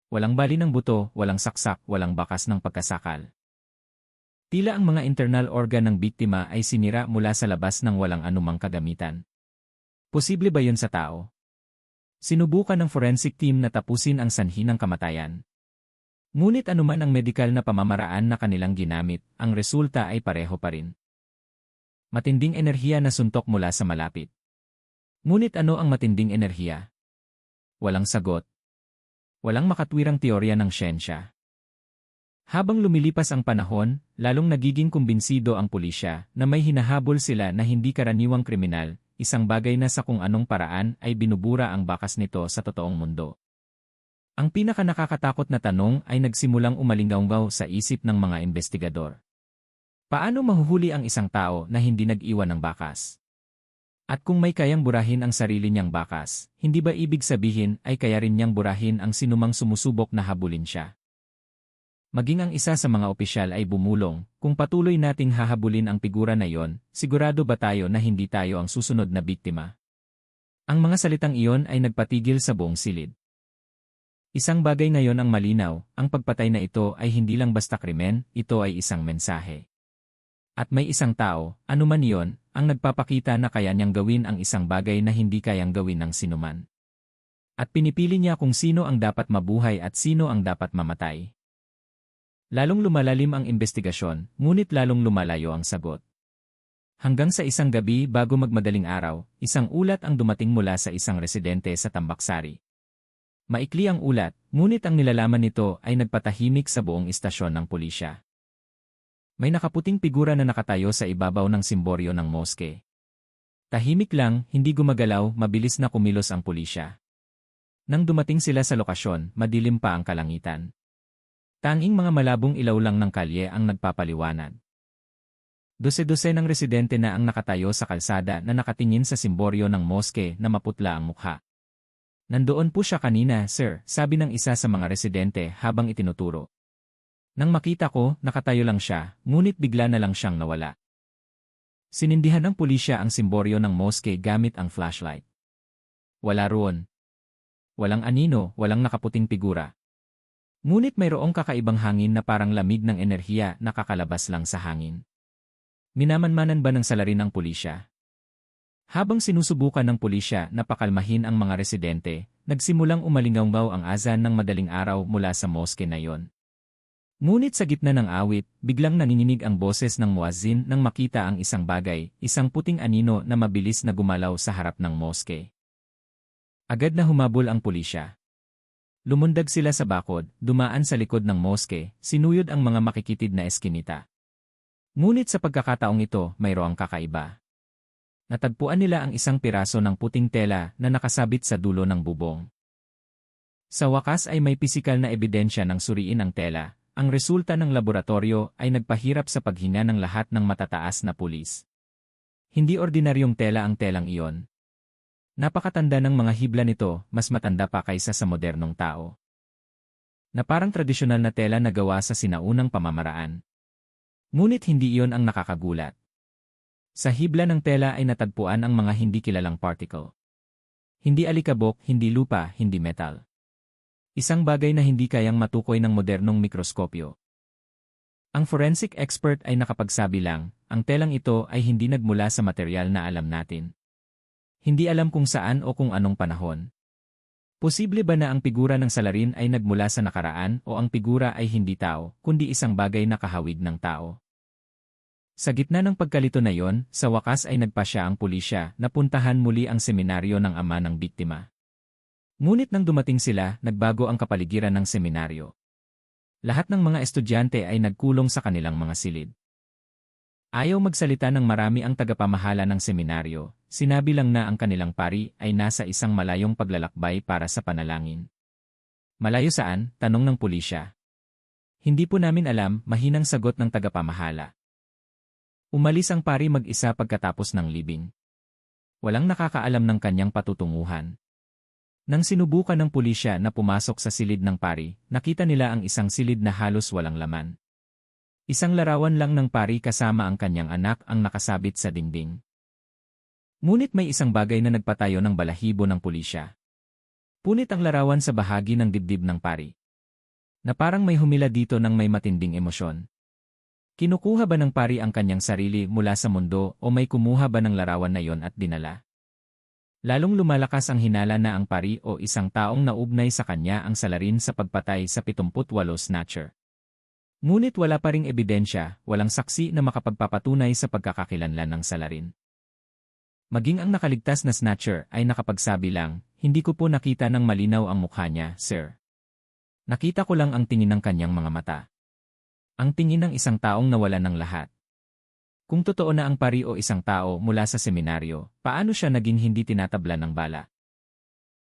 Walang bali ng buto, walang saksak, walang bakas ng pagkasakal. Tila ang mga internal organ ng biktima ay sinira mula sa labas ng walang anumang kagamitan. Posible ba yun sa tao? Sinubukan ng forensic team na tapusin ang sanhi ng kamatayan. Ngunit anuman ang medikal na pamamaraan na kanilang ginamit, ang resulta ay pareho pa rin. Matinding enerhiya na suntok mula sa malapit. Ngunit ano ang matinding enerhiya? Walang sagot. Walang makatwirang teorya ng siyensya. Habang lumilipas ang panahon, lalong nagiging kumbinsido ang pulisya na may hinahabol sila na hindi karaniwang kriminal, isang bagay na sa kung anong paraan ay binubura ang bakas nito sa totoong mundo. Ang pinakanakakatakot na tanong ay nagsimulang umalinggaw sa isip ng mga investigador. Paano mahuhuli ang isang tao na hindi nag-iwan ng bakas? At kung may kayang burahin ang sarili niyang bakas, hindi ba ibig sabihin ay kaya rin niyang burahin ang sinumang sumusubok na habulin siya? Maging ang isa sa mga opisyal ay bumulong, kung patuloy nating hahabulin ang figura na iyon, sigurado ba tayo na hindi tayo ang susunod na biktima? Ang mga salitang iyon ay nagpatigil sa buong silid. Isang bagay ngayon ang malinaw, ang pagpatay na ito ay hindi lang basta krimen, ito ay isang mensahe. At may isang tao, anuman iyon, ang nagpapakita na kaya niyang gawin ang isang bagay na hindi kayang gawin ng sinuman. At pinipili niya kung sino ang dapat mabuhay at sino ang dapat mamatay. Lalong lumalalim ang investigasyon, ngunit lalong lumalayo ang sagot. Hanggang sa isang gabi bago magmadaling araw, isang ulat ang dumating mula sa isang residente sa Tambaksari. Maikli ang ulat, ngunit ang nilalaman nito ay nagpatahimik sa buong istasyon ng pulisya. May nakaputing figura na nakatayo sa ibabaw ng simboryo ng moske. Tahimik lang, hindi gumagalaw, mabilis na kumilos ang pulisya. Nang dumating sila sa lokasyon, madilim pa ang kalangitan. Tanging mga malabong ilaw lang ng kalye ang nagpapaliwanag. Dose-dose ng residente na ang nakatayo sa kalsada na nakatingin sa simboryo ng moske na maputla ang mukha. Nandoon po siya kanina, sir, sabi ng isa sa mga residente habang itinuturo. Nang makita ko, nakatayo lang siya, ngunit bigla na lang siyang nawala. Sinindihan ng pulisya ang simboryo ng moske gamit ang flashlight. Wala roon. Walang anino, walang nakaputing figura. Ngunit mayroong kakaibang hangin na parang lamig ng enerhiya na kakalabas lang sa hangin. Minamanmanan ba ng salarin ang pulisya? Habang sinusubukan ng pulisya na pakalmahin ang mga residente, nagsimulang umalingaw ang azan ng madaling araw mula sa moske na iyon. Ngunit sa gitna ng awit, biglang nanginginig ang boses ng muazzin nang makita ang isang bagay, isang puting anino na mabilis na gumalaw sa harap ng moske. Agad na humabol ang pulisya. Lumundag sila sa bakod, dumaan sa likod ng moske, sinuyod ang mga makikitid na eskinita. Ngunit sa pagkakataong ito, mayroong kakaiba. Natagpuan nila ang isang piraso ng puting tela na nakasabit sa dulo ng bubong. Sa wakas ay may pisikal na ebidensya ng suriin ang tela. Ang resulta ng laboratorio ay nagpahirap sa paghinga ng lahat ng matataas na pulis. Hindi ordinaryong tela ang telang iyon. Napakatanda ng mga hibla nito, mas matanda pa kaysa sa modernong tao. Na parang tradisyonal na tela na gawa sa sinaunang pamamaraan. Ngunit hindi iyon ang nakakagulat. Sa hibla ng tela ay natagpuan ang mga hindi kilalang particle. Hindi alikabok, hindi lupa, hindi metal. Isang bagay na hindi kayang matukoy ng modernong mikroskopyo. Ang forensic expert ay nakapagsabi lang, ang telang ito ay hindi nagmula sa material na alam natin. Hindi alam kung saan o kung anong panahon. Posible ba na ang figura ng salarin ay nagmula sa nakaraan o ang figura ay hindi tao, kundi isang bagay na kahawig ng tao? Sa gitna ng pagkalito na yon, sa wakas ay nagpasya ang pulisya na puntahan muli ang seminaryo ng ama ng biktima. Ngunit nang dumating sila, nagbago ang kapaligiran ng seminaryo. Lahat ng mga estudyante ay nagkulong sa kanilang mga silid. Ayaw magsalita ng marami ang tagapamahala ng seminaryo, sinabi lang na ang kanilang pari ay nasa isang malayong paglalakbay para sa panalangin. Malayo saan? Tanong ng pulisya. Hindi po namin alam, mahinang sagot ng tagapamahala. Umalis ang pari mag-isa pagkatapos ng libing. Walang nakakaalam ng kanyang patutunguhan. Nang sinubukan ng pulisya na pumasok sa silid ng pari, nakita nila ang isang silid na halos walang laman. Isang larawan lang ng pari kasama ang kanyang anak ang nakasabit sa dingding. Ngunit may isang bagay na nagpatayo ng balahibo ng pulisya. Punit ang larawan sa bahagi ng dibdib ng pari. Na parang may humila dito ng may matinding emosyon. Kinukuha ba ng pari ang kanyang sarili mula sa mundo o may kumuha ba ng larawan na yon at dinala? Lalong lumalakas ang hinala na ang pari o isang taong naugnay sa kanya ang salarin sa pagpatay sa 78 snatcher. Ngunit wala pa ring ebidensya, walang saksi na makapagpapatunay sa pagkakakilanlan ng salarin. Maging ang nakaligtas na snatcher ay nakapagsabi lang, hindi ko po nakita ng malinaw ang mukha niya, sir. Nakita ko lang ang tingin ng kanyang mga mata. Ang tingin ng isang taong nawalan ng lahat. Kung totoo na ang pari o isang tao mula sa seminaryo, paano siya naging hindi tinatablan ng bala?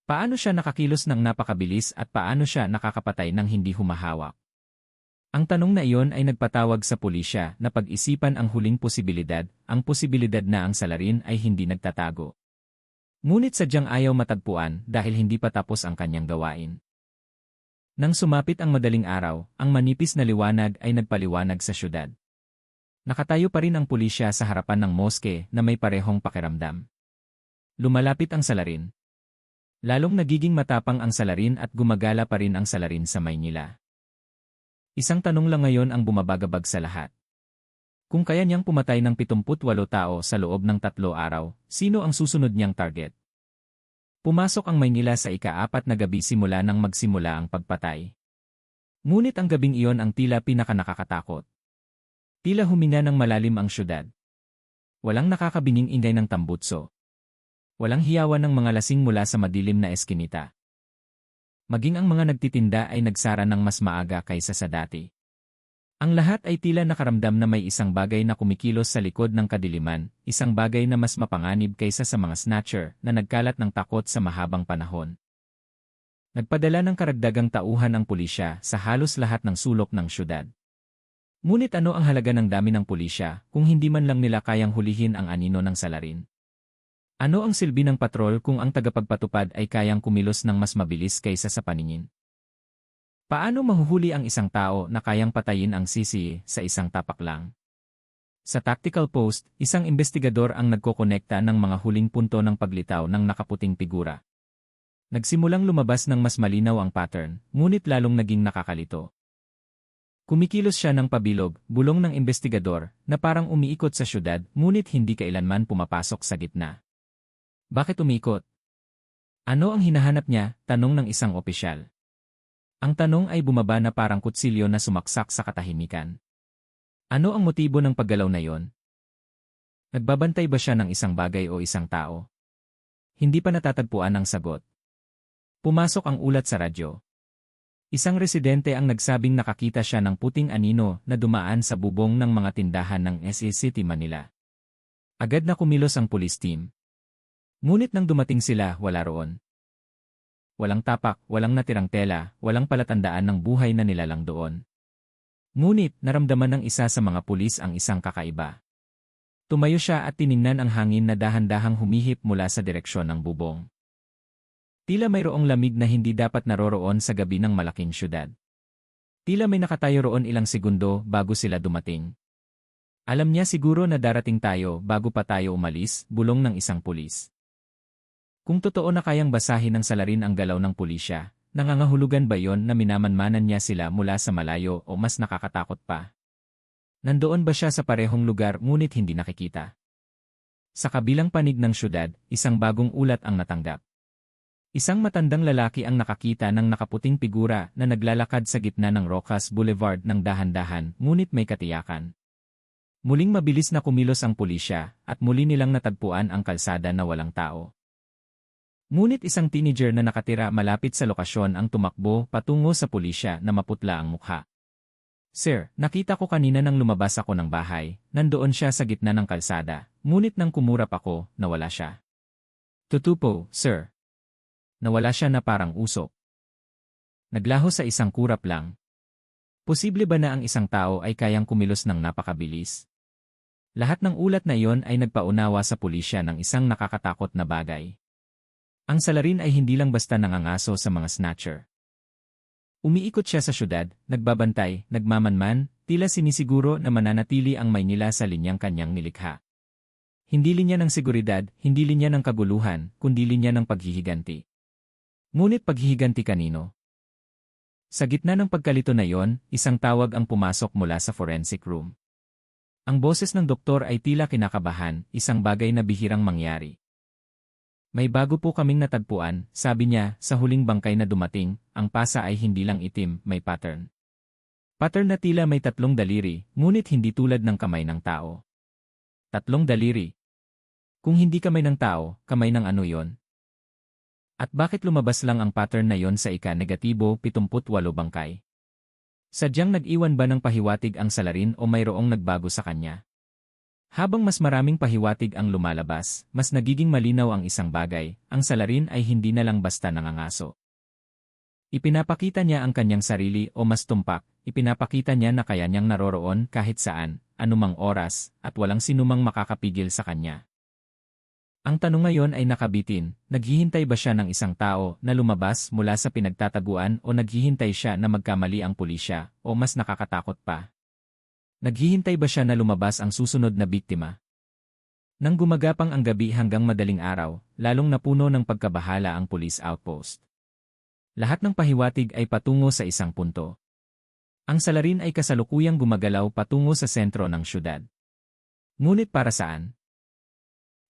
Paano siya nakakilos ng napakabilis at paano siya nakakapatay ng hindi humahawak? Ang tanong na iyon ay nagpatawag sa pulisya na pag-isipan ang huling posibilidad, ang posibilidad na ang salarin ay hindi nagtatago. Ngunit sadyang ayaw matagpuan dahil hindi pa tapos ang kanyang gawain. Nang sumapit ang madaling araw, ang manipis na liwanag ay nagpaliwanag sa syudad. Nakatayo pa rin ang pulisya sa harapan ng moske na may parehong pakiramdam. Lumalapit ang salarin. Lalong nagiging matapang ang salarin at gumagala pa rin ang salarin sa Maynila. Isang tanong lang ngayon ang bumabagabag sa lahat. Kung kaya niyang pumatay ng 78 tao sa loob ng 3 araw, sino ang susunod niyang target? Pumasok ang Maynila sa ika-4 na gabi simula nang magsimula ang pagpatay. Ngunit ang gabing iyon ang tila pinakanakakatakot. Tila huminga ng malalim ang syudad. Walang nakakabinging ingay ng tambutso. Walang hiyawan ng mga lasing mula sa madilim na eskinita. Maging ang mga nagtitinda ay nagsara ng mas maaga kaysa sa dati. Ang lahat ay tila nakaramdam na may isang bagay na kumikilos sa likod ng kadiliman, isang bagay na mas mapanganib kaysa sa mga snatcher na nagkalat ng takot sa mahabang panahon. Nagpadala ng karagdagang tauhan ang pulisya sa halos lahat ng sulok ng syudad. Ngunit ano ang halaga ng dami ng pulisya kung hindi man lang nila kayang hulihin ang anino ng salarin? Ano ang silbi ng patrol kung ang tagapagpatupad ay kayang kumilos ng mas mabilis kaysa sa paningin? Paano mahuhuli ang isang tao na kayang patayin ang sisi sa isang tapak lang? Sa tactical post, isang investigador ang nagkokonekta ng mga huling punto ng paglitaw ng nakaputing figura. Nagsimulang lumabas ng mas malinaw ang pattern, ngunit lalong naging nakakalito. Kumikilos siya ng pabilog, bulong ng investigador, na parang umiikot sa syudad, ngunit hindi kailanman pumapasok sa gitna. Bakit umiikot? Ano ang hinahanap niya? Tanong ng isang opisyal. Ang tanong ay bumaba na parang kutsilyo na sumaksak sa katahimikan. Ano ang motibo ng paggalaw na yon? Nagbabantay ba siya ng isang bagay o isang tao? Hindi pa natatagpuan ang sagot. Pumasok ang ulat sa radyo. Isang residente ang nagsabing nakakita siya ng puting anino na dumaan sa bubong ng mga tindahan ng SA City, Manila. Agad na kumilos ang police team. Ngunit nang dumating sila, wala roon. Walang tapak, walang natirang tela, walang palatandaan ng buhay na nilalang doon. Ngunit naramdaman ng isa sa mga pulis ang isang kakaiba. Tumayo siya at tiningnan ang hangin na dahan-dahang humihip mula sa direksyon ng bubong. Tila mayroong lamig na hindi dapat naroroon sa gabi ng malaking syudad. Tila may nakatayo roon ilang segundo bago sila dumating. Alam niya siguro na darating tayo bago pa tayo umalis, bulong ng isang pulis. Kung totoo na kayang basahin ng salarin ang galaw ng pulisya, nangangahulugan ba yon na minamanmanan niya sila mula sa malayo o mas nakakatakot pa? Nandoon ba siya sa parehong lugar ngunit hindi nakikita? Sa kabilang panig ng syudad, isang bagong ulat ang natanggap. Isang matandang lalaki ang nakakita ng nakaputing figura na naglalakad sa gitna ng Rocas Boulevard ng dahan-dahan ngunit may katiyakan. Muling mabilis na kumilos ang pulisya at muli nilang natagpuan ang kalsada na walang tao. Ngunit isang teenager na nakatira malapit sa lokasyon ang tumakbo patungo sa pulisya na maputla ang mukha. Sir, nakita ko kanina nang lumabas ako ng bahay, nandoon siya sa gitna ng kalsada, ngunit nang kumurap ako, nawala siya. Tutupo, sir. Nawala siya na parang usok. Naglaho sa isang kurap lang. Posible ba na ang isang tao ay kayang kumilos ng napakabilis? Lahat ng ulat na iyon ay nagpaunawa sa pulisya ng isang nakakatakot na bagay. Ang salarin ay hindi lang basta nangangaso sa mga snatcher. Umiikot siya sa syudad, nagbabantay, nagmamanman, tila sinisiguro na mananatili ang Maynila sa linyang kanyang nilikha. Hindi linya ng seguridad, hindi linya ng kaguluhan, kundi linya ng paghihiganti. Ngunit paghihiganti kanino? Sa gitna ng pagkalito na iyon, isang tawag ang pumasok mula sa forensic room. Ang boses ng doktor ay tila kinakabahan, isang bagay na bihirang mangyari. May bago po kaming natagpuan, sabi niya, sa huling bangkay na dumating, ang pasa ay hindi lang itim, may pattern. Pattern na tila may 3 daliri, ngunit hindi tulad ng kamay ng tao. 3 daliri. Kung hindi kamay ng tao, kamay ng ano yon? At bakit lumabas lang ang pattern na yon sa ika-78 bangkay? Sadyang nag-iwan ba ng pahiwatig ang salarin o mayroong nagbago sa kanya? Habang mas maraming pahiwatig ang lumalabas, mas nagiging malinaw ang isang bagay, ang salarin ay hindi na lang basta nangangaso. Ipinapakita niya ang kanyang sarili o mas tumpak, ipinapakita niya na kaya niyang naroroon kahit saan, anumang oras, at walang sinumang makakapigil sa kanya. Ang tanong ngayon ay nakabitin, naghihintay ba siya ng isang tao na lumabas mula sa pinagtataguan o naghihintay siya na magkamali ang pulisya o mas nakakatakot pa? Naghihintay ba siya na lumabas ang susunod na biktima? Nang gumagapang ang gabi hanggang madaling araw, lalong napuno ng pagkabahala ang police outpost. Lahat ng pahiwatig ay patungo sa isang punto. Ang salarin ay kasalukuyang gumagalaw patungo sa sentro ng syudad. Ngunit para saan?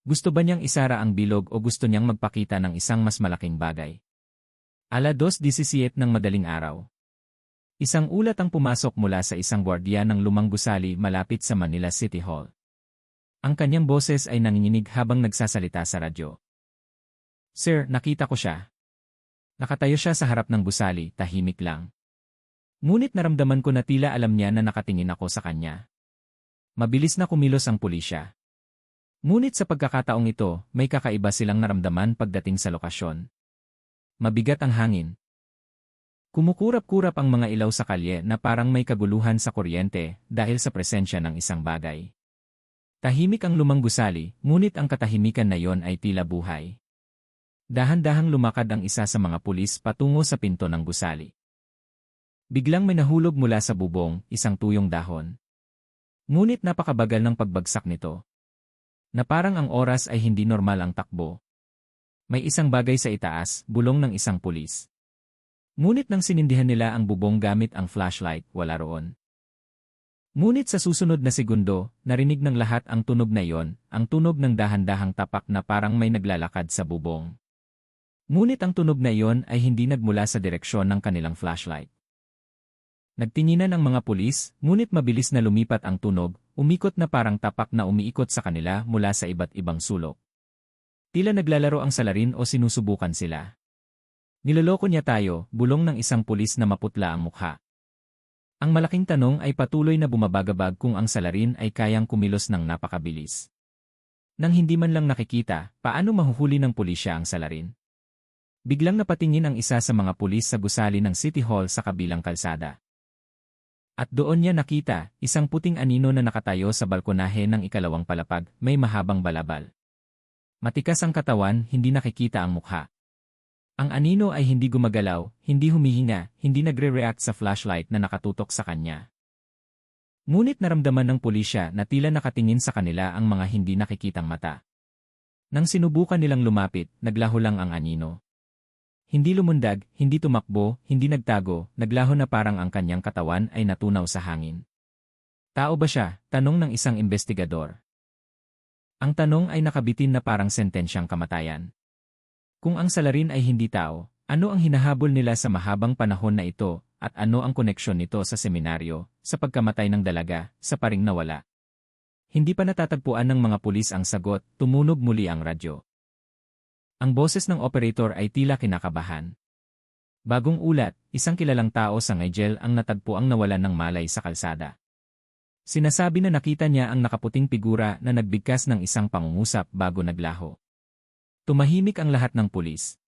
Gusto ba niyang isara ang bilog o gusto niyang magpakita ng isang mas malaking bagay? 2:17 ng madaling araw. Isang ulat ang pumasok mula sa isang gwardiya ng lumang gusali malapit sa Manila City Hall. Ang kanyang boses ay nanginginig habang nagsasalita sa radyo. Sir, nakita ko siya. Nakatayo siya sa harap ng gusali, tahimik lang. Ngunit naramdaman ko na tila alam niya na nakatingin ako sa kanya. Mabilis na kumilos ang pulisya. Ngunit sa pagkakataong ito, may kakaiba silang naramdaman pagdating sa lokasyon. Mabigat ang hangin. Kumukurap-kurap ang mga ilaw sa kalye na parang may kaguluhan sa kuryente dahil sa presensya ng isang bagay. Tahimik ang lumang gusali, ngunit ang katahimikan na yon ay tila buhay. Dahan-dahang lumakad ang isa sa mga pulis patungo sa pinto ng gusali. Biglang may nahulog mula sa bubong, isang tuyong dahon. Ngunit napakabagal ng pagbagsak nito. Na parang ang oras ay hindi normal ang takbo. May isang bagay sa itaas, bulong ng isang pulis. Ngunit nang sinindihan nila ang bubong gamit ang flashlight, wala roon. Ngunit sa susunod na segundo, narinig ng lahat ang tunog na iyon, ang tunog ng dahan-dahang tapak na parang may naglalakad sa bubong. Ngunit ang tunog na iyon ay hindi nagmula sa direksyon ng kanilang flashlight. Nagtinginan ang mga pulis, ngunit mabilis na lumipat ang tunog, umikot na parang tapak na umiikot sa kanila mula sa iba't ibang sulok. Tila naglalaro ang salarin o sinusubukan sila. Niloloko niya tayo, bulong ng isang pulis na maputla ang mukha. Ang malaking tanong ay patuloy na bumabagabag kung ang salarin ay kayang kumilos ng napakabilis. Nang hindi man lang nakikita, paano mahuhuli ng pulisya ang salarin? Biglang napatingin ang isa sa mga pulis sa gusali ng City Hall sa kabilang kalsada. At doon niya nakita, isang puting anino na nakatayo sa balkonahe ng ikalawang palapag, may mahabang balabal. Matikas ang katawan, hindi nakikita ang mukha. Ang anino ay hindi gumagalaw, hindi humihinga, hindi nagre-react sa flashlight na nakatutok sa kanya. Ngunit naramdaman ng pulisya na tila nakatingin sa kanila ang mga hindi nakikitang mata. Nang sinubukan nilang lumapit, naglaho lang ang anino. Hindi lumundag, hindi tumakbo, hindi nagtago, naglaho na parang ang kanyang katawan ay natunaw sa hangin. Tao ba siya? Tanong ng isang investigador. Ang tanong ay nakabitin na parang sentensyang kamatayan. Kung ang salarin ay hindi tao, ano ang hinahabol nila sa mahabang panahon na ito, at ano ang koneksyon nito sa seminaryo, sa pagkamatay ng dalaga, sa paring nawala? Hindi pa natatagpuan ng mga pulis ang sagot, tumunog muli ang radyo. Ang boses ng operator ay tila kinakabahan. Bagong ulat, isang kilalang tao sa Nigel ang natagpuang nawalan ng malay sa kalsada. Sinasabi na nakita niya ang nakaputing figura na nagbigkas ng isang pangungusap bago naglaho. Tumahimik ang lahat ng pulis.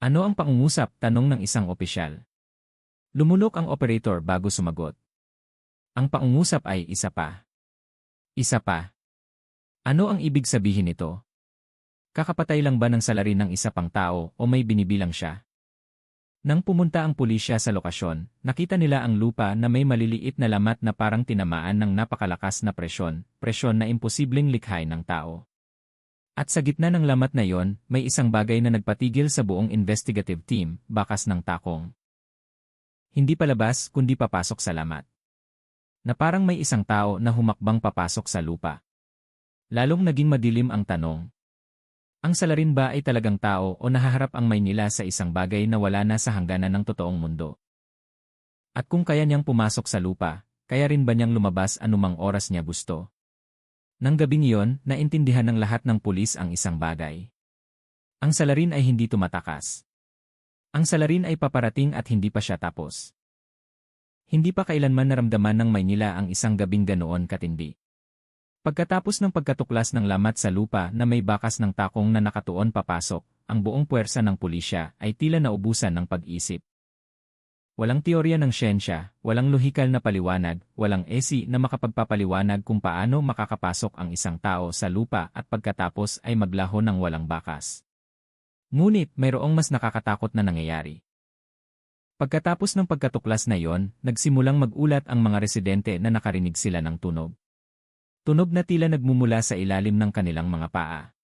Ano ang pangungusap? Tanong ng isang opisyal. Lumunok ang operator bago sumagot. Ang pangungusap ay isa pa. Isa pa. Ano ang ibig sabihin nito? Kakapatay lang ba ng salarin ng isa pang tao o may binibilang siya? Nang pumunta ang pulisya sa lokasyon, nakita nila ang lupa na may maliliit na lamat na parang tinamaan ng napakalakas na presyon na imposibleng likhain ng tao. At sa gitna ng lamat na yon, may isang bagay na nagpatigil sa buong investigative team, bakas ng takong. Hindi palabas kundi papasok sa lamat. Na parang may isang tao na humakbang papasok sa lupa. Lalong naging madilim ang tanong. Ang salarin ba ay talagang tao o nahaharap ang Maynila sa isang bagay na wala na sa hangganan ng totoong mundo? At kung kaya niyang pumasok sa lupa, kaya rin ba niyang lumabas anumang oras niya gusto? Nang gabing iyon, naintindihan ng lahat ng pulis ang isang bagay. Ang salarin ay hindi tumatakas. Ang salarin ay paparating at hindi pa siya tapos. Hindi pa kailanman naramdaman ng Maynila ang isang gabing ganoon katindi. Pagkatapos ng pagkatuklas ng lamat sa lupa na may bakas ng takong na nakatuon papasok, ang buong puwersa ng pulisya ay tila naubusan ng pag-isip. Walang teorya ng siyensya, walang lohikal na paliwanag, walang esi na makapagpapaliwanag kung paano makakapasok ang isang tao sa lupa at pagkatapos ay maglaho ng walang bakas. Ngunit mayroong mas nakakatakot na nangyayari. Pagkatapos ng pagkatuklas na iyon, nagsimulang mag-ulat ang mga residente na nakarinig sila ng tunog. Tunog na tila nagmumula sa ilalim ng kanilang mga paa.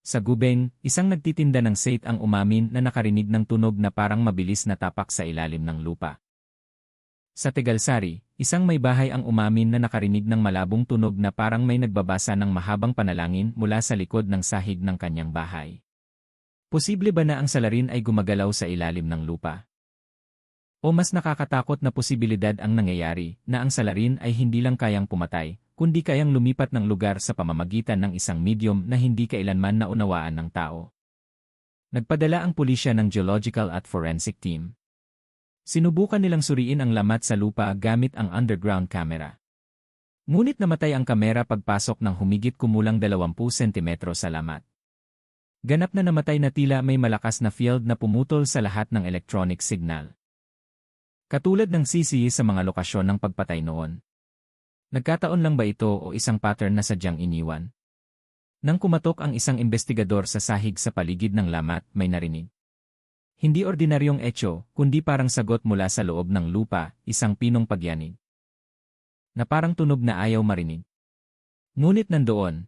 Sa gubeng, isang nagtitinda ng seit ang umamin na nakarinig ng tunog na parang mabilis na tapak sa ilalim ng lupa. Sa Tegalsari, isang may bahay ang umamin na nakarinig ng malabong tunog na parang may nagbabasa ng mahabang panalangin mula sa likod ng sahig ng kanyang bahay. Posible ba na ang salarin ay gumagalaw sa ilalim ng lupa? O mas nakakatakot na posibilidad ang nangyayari na ang salarin ay hindi lang kayang pumatay, kundi kayang lumipat ng lugar sa pamamagitan ng isang medium na hindi kailanman naunawaan ng tao. Nagpadala ang pulisya ng geological at forensic team. Sinubukan nilang suriin ang lamat sa lupa gamit ang underground camera. Ngunit namatay ang kamera pagpasok ng humigit kumulang 20 sentimetro sa lamat. Ganap na namatay na tila may malakas na field na pumutol sa lahat ng electronic signal. Katulad ng CCE sa mga lokasyon ng pagpatay noon. Nagkataon lang ba ito o isang pattern na sadyang iniwan? Nang kumatok ang isang investigador sa sahig sa paligid ng lamat, may narinig. Hindi ordinaryong etyo, kundi parang sagot mula sa loob ng lupa, isang pinong pagyanig. Na parang tunog na ayaw marinig. Ngunit nandoon.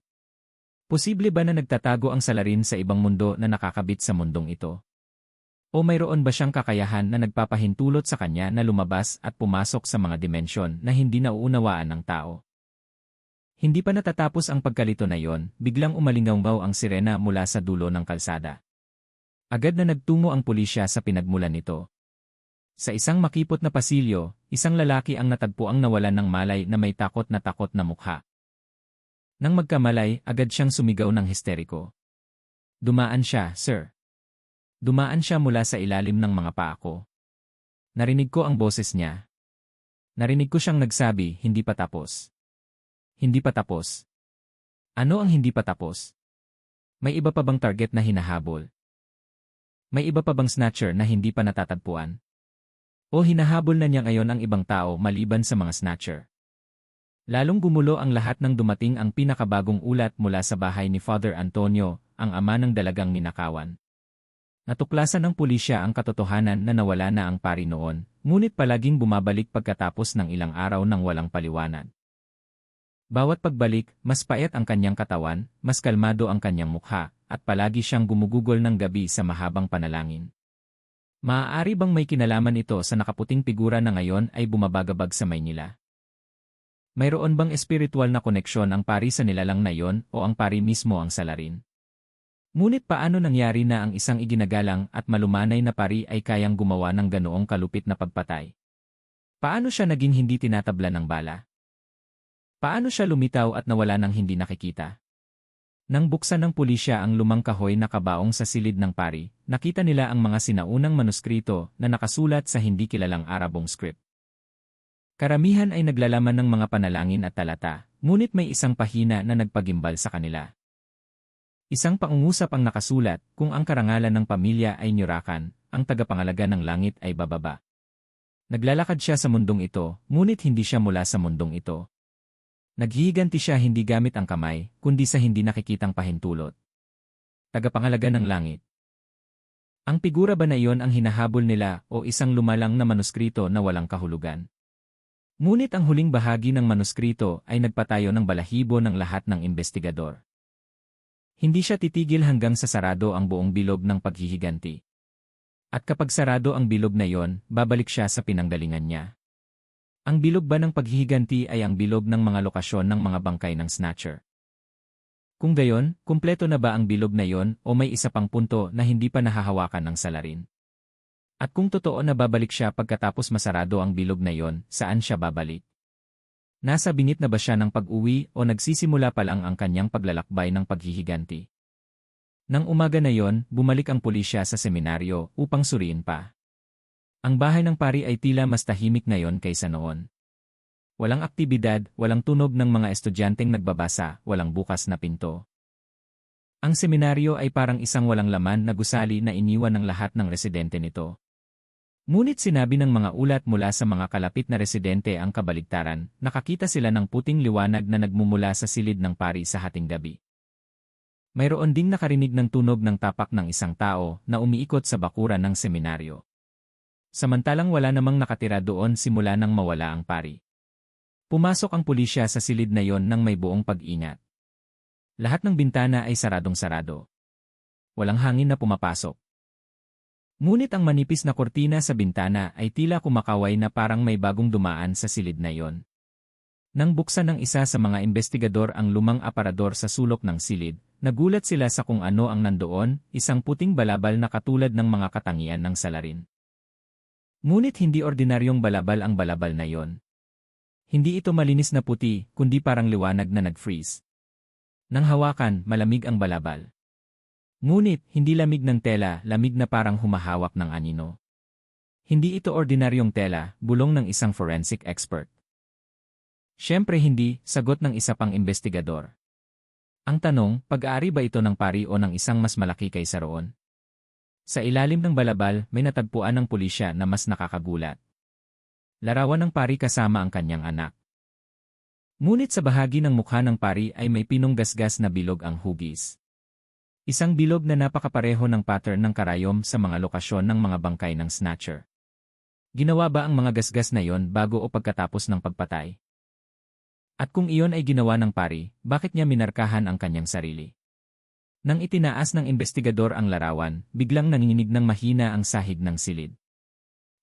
Posible ba na nagtatago ang salarin sa ibang mundo na nakakabit sa mundong ito? O mayroon ba siyang kakayahan na nagpapahintulot sa kanya na lumabas at pumasok sa mga dimensyon na hindi nauunawaan ng tao? Hindi pa natatapos ang pagkalito na yon, biglang umalingaw ang sirena mula sa dulo ng kalsada. Agad na nagtungo ang pulisya sa pinagmulan nito. Sa isang makipot na pasilyo, isang lalaki ang natagpuang nawalan ng malay na may takot na mukha. Nang magkamalay, agad siyang sumigaw ng histeriko. Dumaan siya, sir. Dumaan siya mula sa ilalim ng mga paa ko. Narinig ko ang boses niya. Narinig ko siyang nagsabi, hindi pa tapos. Hindi pa tapos. Ano ang hindi pa tapos? May iba pa bang target na hinahabol? May iba pa bang snatcher na hindi pa natatagpuan? O hinahabol na niya ngayon ang ibang tao maliban sa mga snatcher. Lalong gumulo ang lahat nang dumating ang pinakabagong ulat mula sa bahay ni Father Antonio, ang ama ng dalagang ninakawan. Natuklasan ng pulisya ang katotohanan na nawala na ang pari noon, ngunit palaging bumabalik pagkatapos ng ilang araw ng walang paliwanag. Bawat pagbalik, mas payat ang kanyang katawan, mas kalmado ang kanyang mukha, at palagi siyang gumugugol ng gabi sa mahabang panalangin. Maaari bang may kinalaman ito sa nakaputing figura na ngayon ay bumabagabag sa Maynila? Mayroon bang espiritual na koneksyon ang pari sa nilalang na iyon o ang pari mismo ang salarin? Ngunit paano nangyari na ang isang iginagalang at malumanay na pari ay kayang gumawa ng ganoong kalupit na pagpatay? Paano siya naging hindi tinatabla ng bala? Paano siya lumitaw at nawala ng hindi nakikita? Nang buksan ng pulisya ang lumang kahoy na kabaong sa silid ng pari, nakita nila ang mga sinaunang manuskrito na nakasulat sa hindi kilalang Arabong script. Karamihan ay naglalaman ng mga panalangin at talata, ngunit may isang pahina na nagpagimbal sa kanila. Isang pangungusap ang nakasulat, kung ang karangalan ng pamilya ay nyurakan, ang tagapangalaga ng langit ay bababa. Naglalakad siya sa mundong ito, ngunit hindi siya mula sa mundong ito. Naghihiganti siya hindi gamit ang kamay, kundi sa hindi nakikitang pahintulot. Tagapangalaga ng langit. Ang figura ba na iyon ang hinahabol nila o isang lumalang na manuskrito na walang kahulugan? Ngunit ang huling bahagi ng manuskrito ay nagpatayo ng balahibo ng lahat ng investigador. Hindi siya titigil hanggang sa sarado ang buong bilog ng paghihiganti. At kapag sarado ang bilog na iyon, babalik siya sa pinanggalingan niya. Ang bilog ba ng paghihiganti ay ang bilog ng mga lokasyon ng mga bangkay ng snatcher? Kung gayon, kumpleto na ba ang bilog na iyon o may isa pang punto na hindi pa nahahawakan ng salarin? At kung totoo na babalik siya pagkatapos masarado ang bilog na iyon, saan siya babalik? Nasa bingit na ba siya ng pag-uwi o nagsisimula pa lang ang kanyang paglalakbay ng paghihiganti? Nang umaga na iyon, bumalik ang pulisya sa seminaryo upang suriin pa. Ang bahay ng pari ay tila mas tahimik ngayon kaysa noon. Walang aktibidad, walang tunog ng mga estudyanteng nagbabasa, walang bukas na pinto. Ang seminaryo ay parang isang walang laman na gusali na iniwan ng lahat ng residente nito. Ngunit sinabi ng mga ulat mula sa mga kalapit na residente ang kabaligtaran, nakakita sila ng puting liwanag na nagmumula sa silid ng pari sa hating gabi. Mayroon ding nakarinig ng tunog ng tapak ng isang tao na umiikot sa bakuran ng seminaryo. Samantalang wala namang nakatira doon simula nang mawala ang pari. Pumasok ang pulisya sa silid na iyon nang may buong pag-ingat. Lahat ng bintana ay saradong-sarado. Walang hangin na pumapasok. Ngunit ang manipis na kortina sa bintana ay tila kumakaway na parang may bagong dumaan sa silid na iyon. Nang buksan ng isa sa mga investigador ang lumang aparador sa sulok ng silid, nagulat sila sa kung ano ang nandoon, isang puting balabal na katulad ng mga katangian ng salarin. Ngunit hindi ordinaryong balabal ang balabal na iyon. Hindi ito malinis na puti, kundi parang liwanag na nag-freeze. Nang hawakan, malamig ang balabal. Ngunit, hindi lamig ng tela, lamig na parang humahawak ng anino. Hindi ito ordinaryong tela, bulong ng isang forensic expert. Siyempre hindi, sagot ng isa pang investigador. Ang tanong, pag-aari ba ito ng pari o ng isang mas malaki kaysa roon? Sa ilalim ng balabal, may natagpuan ng pulisya na mas nakakagulat. Larawan ng pari kasama ang kanyang anak. Ngunit sa bahagi ng mukha ng pari ay may pinong gasgas na bilog ang hugis. Isang bilog na napakapareho ng pattern ng karayom sa mga lokasyon ng mga bangkay ng snatcher. Ginawa ba ang mga gasgas na iyon bago o pagkatapos ng pagpatay? At kung iyon ay ginawa ng pari, bakit niya minarkahan ang kanyang sarili? Nang itinaas ng investigador ang larawan, biglang nanginginig ng mahina ang sahig ng silid.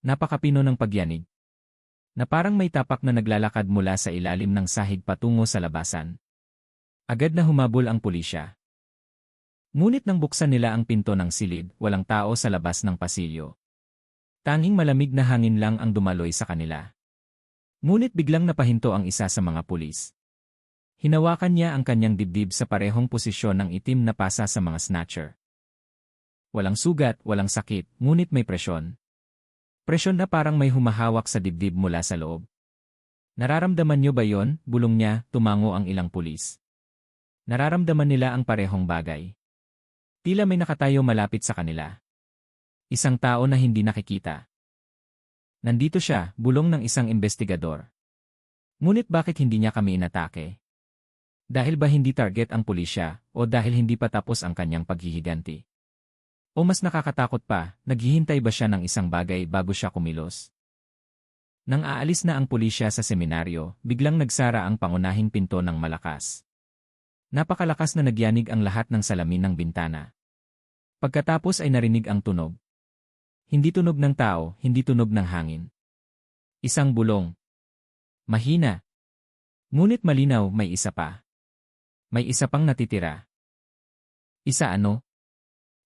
Napakapino ng pagyanig. Na parang may tapak na naglalakad mula sa ilalim ng sahig patungo sa labasan. Agad na humabol ang pulisya. Ngunit nang buksan nila ang pinto ng silid, walang tao sa labas ng pasilyo. Tanging malamig na hangin lang ang dumaloy sa kanila. Ngunit biglang napahinto ang isa sa mga pulis. Hinawakan niya ang kanyang dibdib sa parehong posisyon ng itim na pasa sa mga snatcher. Walang sugat, walang sakit, ngunit may presyon. Presyon na parang may humahawak sa dibdib mula sa loob. Nararamdaman niyo ba yon? Bulong niya, tumango ang ilang pulis. Nararamdaman nila ang parehong bagay. Tila may nakatayo malapit sa kanila. Isang tao na hindi nakikita. Nandito siya, bulong ng isang investigador. Ngunit bakit hindi niya kami inatake? Dahil ba hindi target ang pulisya, o dahil hindi pa tapos ang kanyang paghihiganti? O mas nakakatakot pa, naghihintay ba siya ng isang bagay bago siya kumilos? Nang aalis na ang pulisya sa seminaryo, biglang nagsara ang pangunahing pinto ng malakas. Napakalakas na nagyanig ang lahat ng salamin ng bintana. Pagkatapos ay narinig ang tunog. Hindi tunog ng tao, hindi tunog ng hangin. Isang bulong. Mahina. Ngunit malinaw, may isa pa. May isa pang natitira. Isa ano?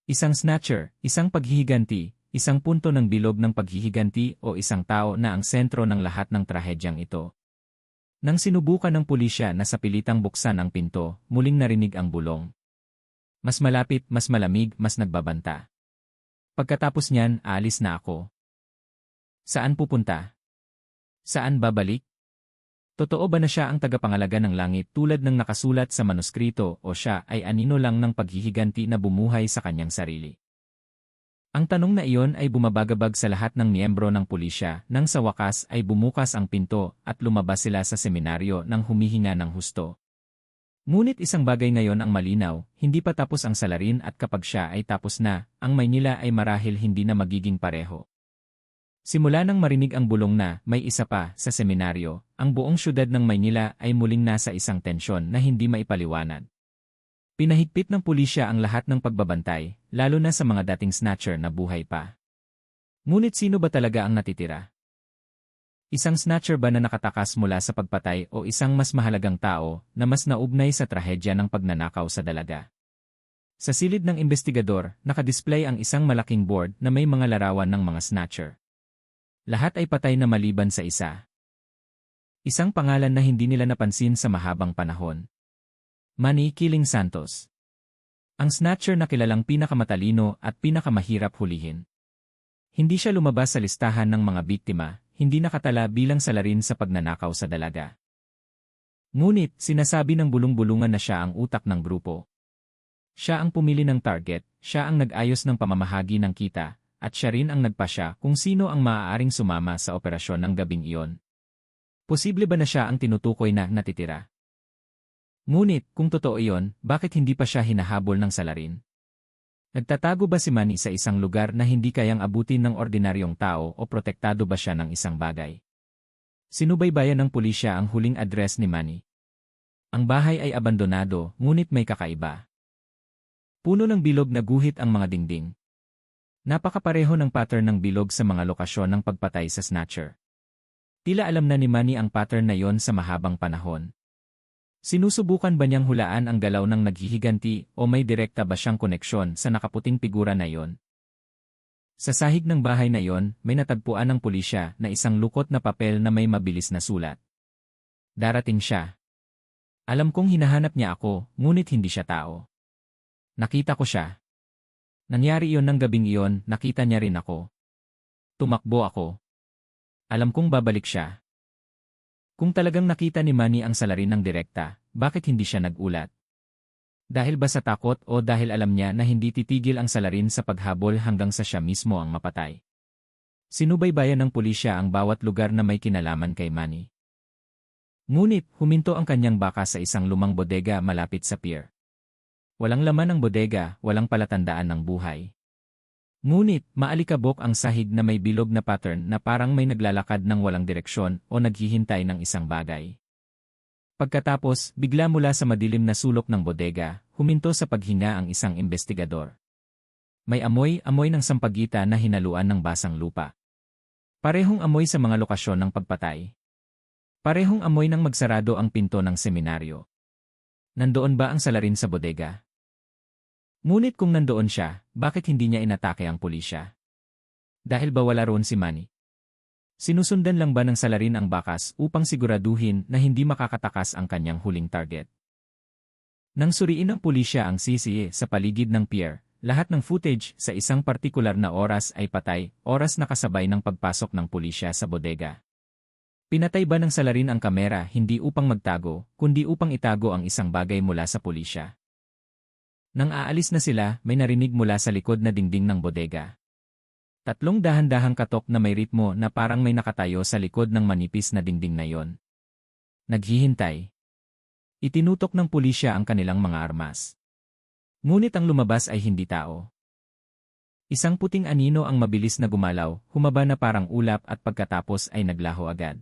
Isang snatcher, isang paghihiganti, isang punto ng bilog ng paghihiganti o isang tao na ang sentro ng lahat ng trahedyang ito. Nang sinubukan ng pulisya na sa pilitang buksan ang pinto, muling narinig ang bulong. Mas malapit, mas malamig, mas nagbabanta. Pagkatapos niyan, aalis na ako. Saan pupunta? Saan babalik? Totoo ba na siya ang tagapangalaga ng langit tulad ng nakasulat sa manuskrito o siya ay anino lang ng paghihiganti na bumuhay sa kanyang sarili? Ang tanong na iyon ay bumabagabag sa lahat ng miyembro ng pulisya nang sa wakas ay bumukas ang pinto at lumabas sila sa seminaryo nang humihinga ng husto. Ngunit isang bagay ngayon ang malinaw, hindi pa tapos ang salarin at kapag siya ay tapos na, ang Maynila ay marahil hindi na magiging pareho. Simula nang marinig ang bulong na may isa pa sa seminaryo, ang buong syudad ng Maynila ay muling nasa isang tensyon na hindi maipaliwanag. Pinahigpit ng pulisya ang lahat ng pagbabantay, lalo na sa mga dating snatcher na buhay pa. Ngunit sino ba talaga ang natitira? Isang snatcher ba na nakatakas mula sa pagpatay o isang mas mahalagang tao na mas naugnay sa trahedya ng pagnanakaw sa dalaga? Sa silid ng investigador, nakadisplay ang isang malaking board na may mga larawan ng mga snatcher. Lahat ay patay na maliban sa isa. Isang pangalan na hindi nila napansin sa mahabang panahon. Manny Killing Santos. Ang snatcher na kilalang pinakamatalino at pinakamahirap hulihin. Hindi siya lumabas sa listahan ng mga biktima, hindi nakatala bilang salarin sa pagnanakaw sa dalaga. Ngunit, sinasabi ng bulong-bulungan na siya ang utak ng grupo. Siya ang pumili ng target, siya ang nag-ayos ng pamamahagi ng kita, at siya rin ang nagpasya kung sino ang maaaring sumama sa operasyon ng gabing iyon. Posible ba na siya ang tinutukoy na natitira? Ngunit, kung totoo iyon, bakit hindi pa siya hinahabol ng salarin? Nagtatago ba si Manny sa isang lugar na hindi kayang abutin ng ordinaryong tao o protektado ba siya ng isang bagay? Sinubaybayan ng pulisya ang huling address ni Manny. Ang bahay ay abandonado, ngunit may kakaiba. Puno ng bilog na guhit ang mga dingding. Napakapareho ng pattern ng bilog sa mga lokasyon ng pagpatay sa snatcher. Tila alam na ni Manny ang pattern na yon sa mahabang panahon. Sinusubukan ba niyang hulaan ang galaw ng naghihiganti o may direkta ba siyang koneksyon sa nakaputing figura na yon? Sa sahig ng bahay na yon, may natagpuan ng pulisya na isang lukot na papel na may mabilis na sulat. Darating siya. Alam kong hinahanap niya ako, ngunit hindi siya tao. Nakita ko siya. Nangyari iyon ng gabing iyon, nakita niya rin ako. Tumakbo ako. Alam kong babalik siya. Kung talagang nakita ni Manny ang salarin ng direkta, bakit hindi siya nagulat? Dahil ba sa takot o dahil alam niya na hindi titigil ang salarin sa paghabol hanggang sa siya mismo ang mapatay? Sinubaybayan ng pulisya ang bawat lugar na may kinalaman kay Manny. Ngunit, huminto ang kanyang baka sa isang lumang bodega malapit sa pier. Walang laman ang bodega, walang palatandaan ng buhay. Ngunit, maalikabok ang sahig na may bilog na pattern na parang may naglalakad ng walang direksyon o naghihintay ng isang bagay. Pagkatapos, bigla mula sa madilim na sulok ng bodega, huminto sa paghinga ang isang investigador. May amoy ng sampagita na hinaluan ng basang lupa. Parehong amoy sa mga lokasyon ng pagpatay. Parehong amoy ng magsarado ang pinto ng seminaryo. Nandoon ba ang salarin sa bodega? Ngunit kung nandoon siya, bakit hindi niya inatake ang pulisya? Dahil ba wala roon si Manny? Sinusundan lang ba ng salarin ang bakas upang siguraduhin na hindi makakatakas ang kanyang huling target? Nang suriin ng pulisya ang CCA sa paligid ng pier, lahat ng footage sa isang partikular na oras ay patay, oras na kasabay ng pagpasok ng pulisya sa bodega. Pinatay ba ng salarin ang kamera hindi upang magtago, kundi upang itago ang isang bagay mula sa pulisya? Nang aalis na sila, may narinig mula sa likod na dingding ng bodega. Tatlong dahan-dahang katok na may ritmo na parang may nakatayo sa likod ng manipis na dingding na yon. Naghihintay. Itinutok ng pulisya ang kanilang mga armas. Ngunit ang lumabas ay hindi tao. Isang puting anino ang mabilis na gumalaw, humaba na parang ulap at pagkatapos ay naglaho agad.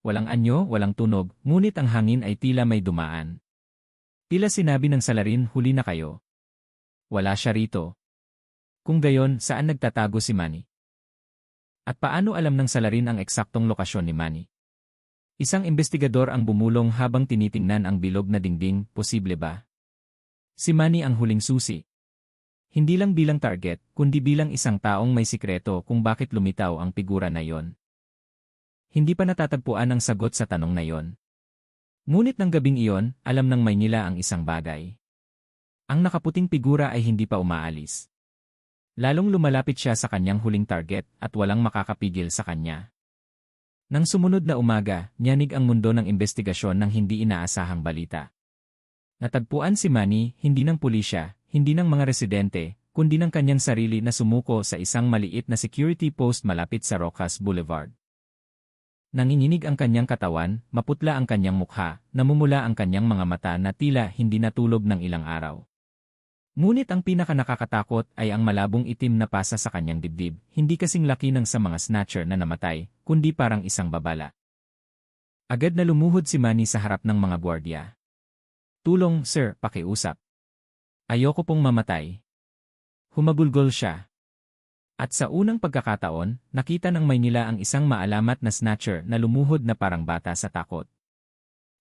Walang anyo, walang tunog, ngunit ang hangin ay tila may dumaan. Tila sinabi ng salarin, huli na kayo. Wala siya rito. Kung gayon, saan nagtatago si Manny? At paano alam ng salarin ang eksaktong lokasyon ni Manny? Isang investigador ang bumulong habang tinitingnan ang bilog na dingding, posible ba? Si Manny ang huling susi. Hindi lang bilang target, kundi bilang isang taong may sikreto kung bakit lumitaw ang figura na yon. Hindi pa natatagpuan ang sagot sa tanong na yon. Ngunit ng gabing iyon, alam ng Maynila ang isang bagay. Ang nakaputing figura ay hindi pa umaalis. Lalong lumalapit siya sa kanyang huling target at walang makakapigil sa kanya. Nang sumunod na umaga, nyanig ang mundo ng investigasyon ng hindi inaasahang balita. Natagpuan si Manny, hindi ng pulisya, hindi ng mga residente, kundi ng kanyang sarili na sumuko sa isang maliit na security post malapit sa Rojas Boulevard. Nanginginig ang kanyang katawan, maputla ang kanyang mukha, namumula ang kanyang mga mata na tila hindi natulog ng ilang araw. Ngunit ang pinakanakakatakot ay ang malabong itim na pasa sa kanyang dibdib, hindi kasing laki ng sa mga snatcher na namatay, kundi parang isang babala. Agad na lumuhod si Manny sa harap ng mga gwardiya. Tulong, sir, pakiusap. Ayoko pong mamatay. Humagulgol siya. At sa unang pagkakataon, nakita ng Maynila ang isang maalamat na snatcher na lumuhod na parang bata sa takot.